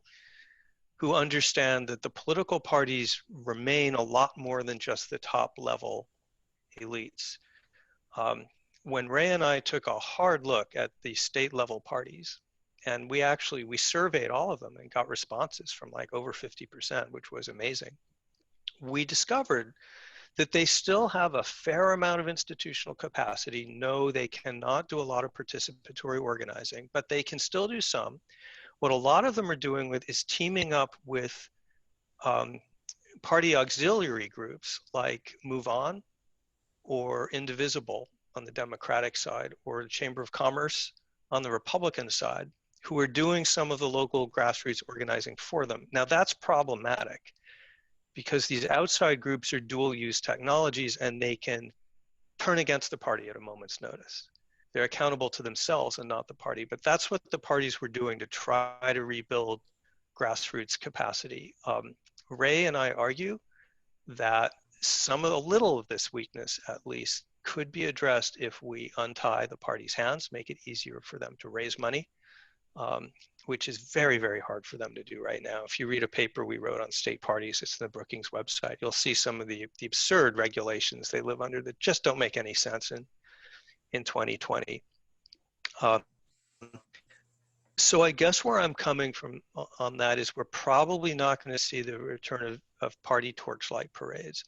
who understand that the political parties remain a lot more than just the top level elites. When Ray and I took a hard look at the state level parties, and we surveyed all of them and got responses from like over 50%, which was amazing. We discovered that they still have a fair amount of institutional capacity. No, they cannot do a lot of participatory organizing, but they can still do some. What a lot of them are doing is teaming up with party auxiliary groups like Move On or Indivisible on the Democratic side, or the Chamber of Commerce on the Republican side, who are doing some of the local grassroots organizing for them. Now that's problematic because these outside groups are dual use technologies and they can turn against the party at a moment's notice. They're accountable to themselves and not the party, but that's what the parties were doing to try to rebuild grassroots capacity. Ray and I argue that a little of this weakness, at least, could be addressed if we untie the party's hands, make it easier for them to raise money, which is very, very hard for them to do right now. If you read a paper we wrote on state parties, it's the Brookings website, you'll see some of the absurd regulations they live under that just don't make any sense in 2020. So I guess where I'm coming from on that is we're probably not going to see the return of party torchlight parades,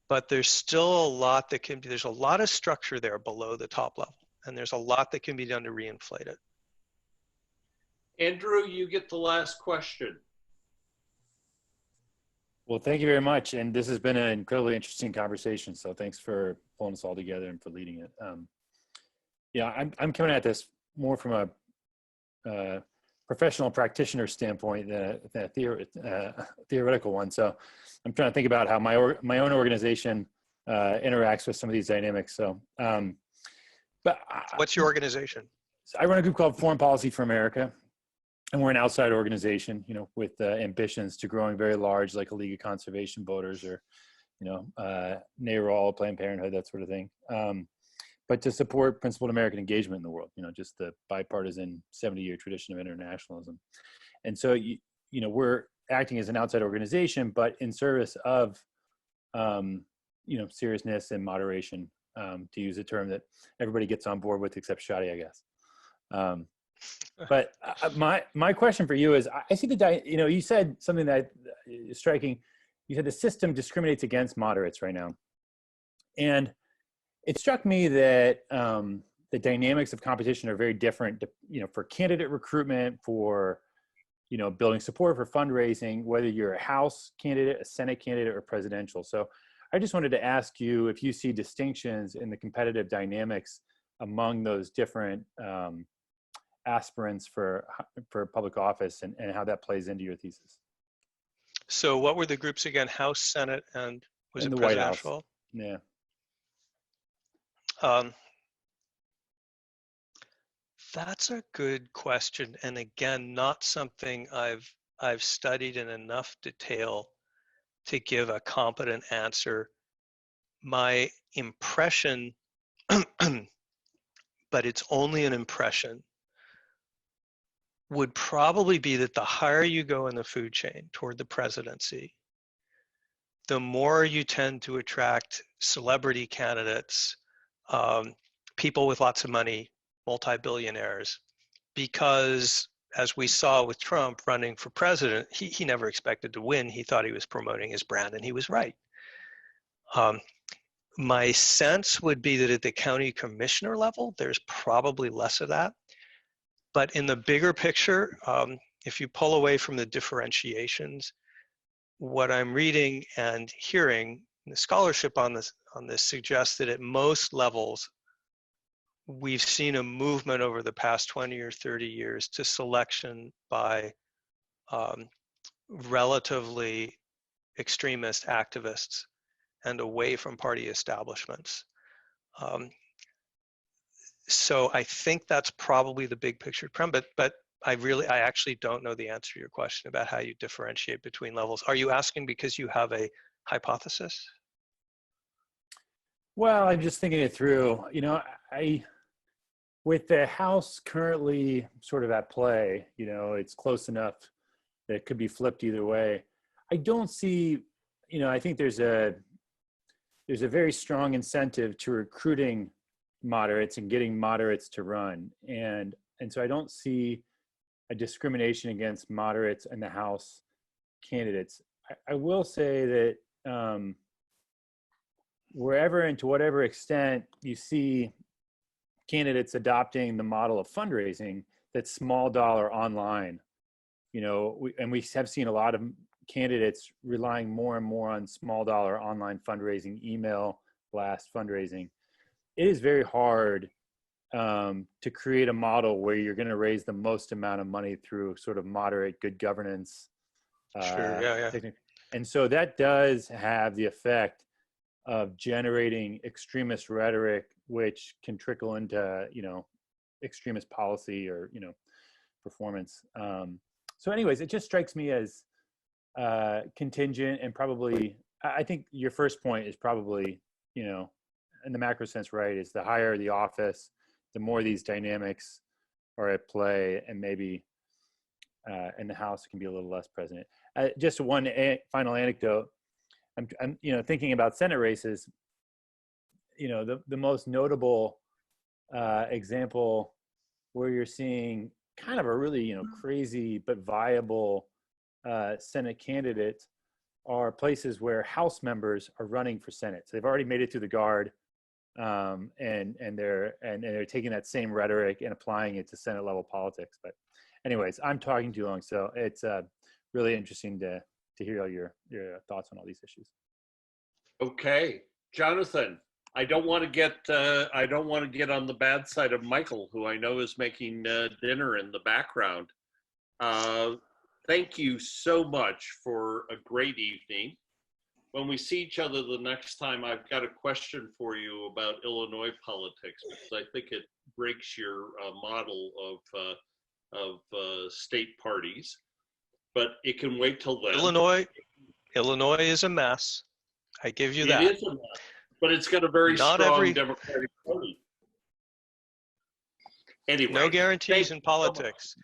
but there's still a lot that can be, there's a lot of structure there below the top level, and there's a lot that can be done to reinflate it. Andrew, you get the last question. Well, thank you very much. And this has been an incredibly interesting conversation. So thanks for pulling us all together and for leading it. Yeah, I'm coming at this more from a professional practitioner standpoint than a theoretical one. So I'm trying to think about how my own organization interacts with some of these dynamics. So, what's your organization? I run a group called Foreign Policy for America. and we're an outside organization, with ambitions to growing very large, like a League of Conservation Voters or, NARAL, Planned Parenthood, that sort of thing. But to support principled American engagement in the world, just the bipartisan 70-year tradition of internationalism. And so, we're acting as an outside organization, but in service of, seriousness and moderation, to use a term that everybody gets on board with except Shadi, I guess. But my question for you is, I see you said something that is striking. You said the system discriminates against moderates right now. And it struck me that the dynamics of competition are very different, for candidate recruitment, for, building support for fundraising, whether you're a House candidate, a Senate candidate, or presidential. So I just wanted to ask you if you see distinctions in the competitive dynamics among those different aspirants for public office and how that plays into your thesis. So what were the groups again? House, Senate, and was it the White House? presidential? Yeah. That's a good question, and again, not something I've studied in enough detail to give a competent answer. My impression, but it's only an impression, would probably be that the higher you go in the food chain toward the presidency, the more you tend to attract celebrity candidates, people with lots of money, multi-billionaires, because as we saw with Trump running for president, he never expected to win. He thought he was promoting his brand, and he was right. My sense would be that at the county commissioner level, there's probably less of that. But in the bigger picture, if you pull away from the differentiations, what I'm reading and hearing, the scholarship on this suggests that at most levels, we've seen a movement over the past 20 or 30 years to selection by relatively extremist activists and away from party establishments. So I think that's probably the big picture trend, but I actually don't know the answer to your question about how you differentiate between levels. Are you asking because you have a hypothesis? Well, I'm just thinking it through. With the House currently sort of at play, it's close enough that it could be flipped either way. I don't see, I think there's a very strong incentive to recruiting moderates and getting moderates to run. And so I don't see a discrimination against moderates in the House candidates. I will say that wherever and to whatever extent you see candidates adopting the model of fundraising that's small dollar online, and we have seen a lot of candidates relying more and more on small dollar online fundraising, email blast fundraising. It is very hard to create a model where you're going to raise the most amount of money through sort of moderate good governance. Sure, yeah. And so that does have the effect of generating extremist rhetoric, which can trickle into, extremist policy or, performance. So anyways, it just strikes me as contingent and probably, I think your first point is probably, in the macro sense, right, is the higher the office, the more these dynamics are at play, and maybe in the House can be a little less present. Just one final anecdote. I'm thinking about Senate races. The most notable example where you're seeing kind of a really crazy but viable Senate candidate are places where House members are running for Senate. So they've already made it through the guard, and they're taking that same rhetoric and applying it to Senate level politics. But anyways, I'm talking too long, so it's really interesting to hear all your thoughts on all these issues. Okay, Jonathan, I don't want to get on the bad side of Michael, who I know is making dinner in the background. Thank you so much for a great evening. When we see each other the next time, I've got a question for you about Illinois politics, because I think it breaks your model of of state parties, but it can wait till then. Illinois is a mess. I give you that. It is a mess, but it's got a very strong Democratic Party. Anyway, no guarantees in politics.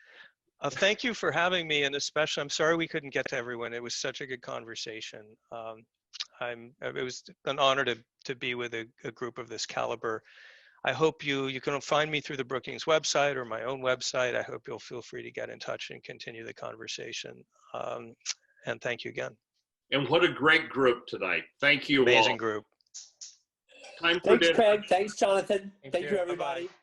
Thank you for having me, and especially, I'm sorry we couldn't get to everyone. It was such a good conversation. It was an honor to be with a group of this caliber. I hope you can find me through the Brookings website or my own website. I hope you'll feel free to get in touch and continue the conversation. And thank you again. And what a great group tonight. Thank you all. Amazing group. Time for Thanks, dinner. Craig. Thanks, Jonathan. Thank you, you. everybody. Bye-bye.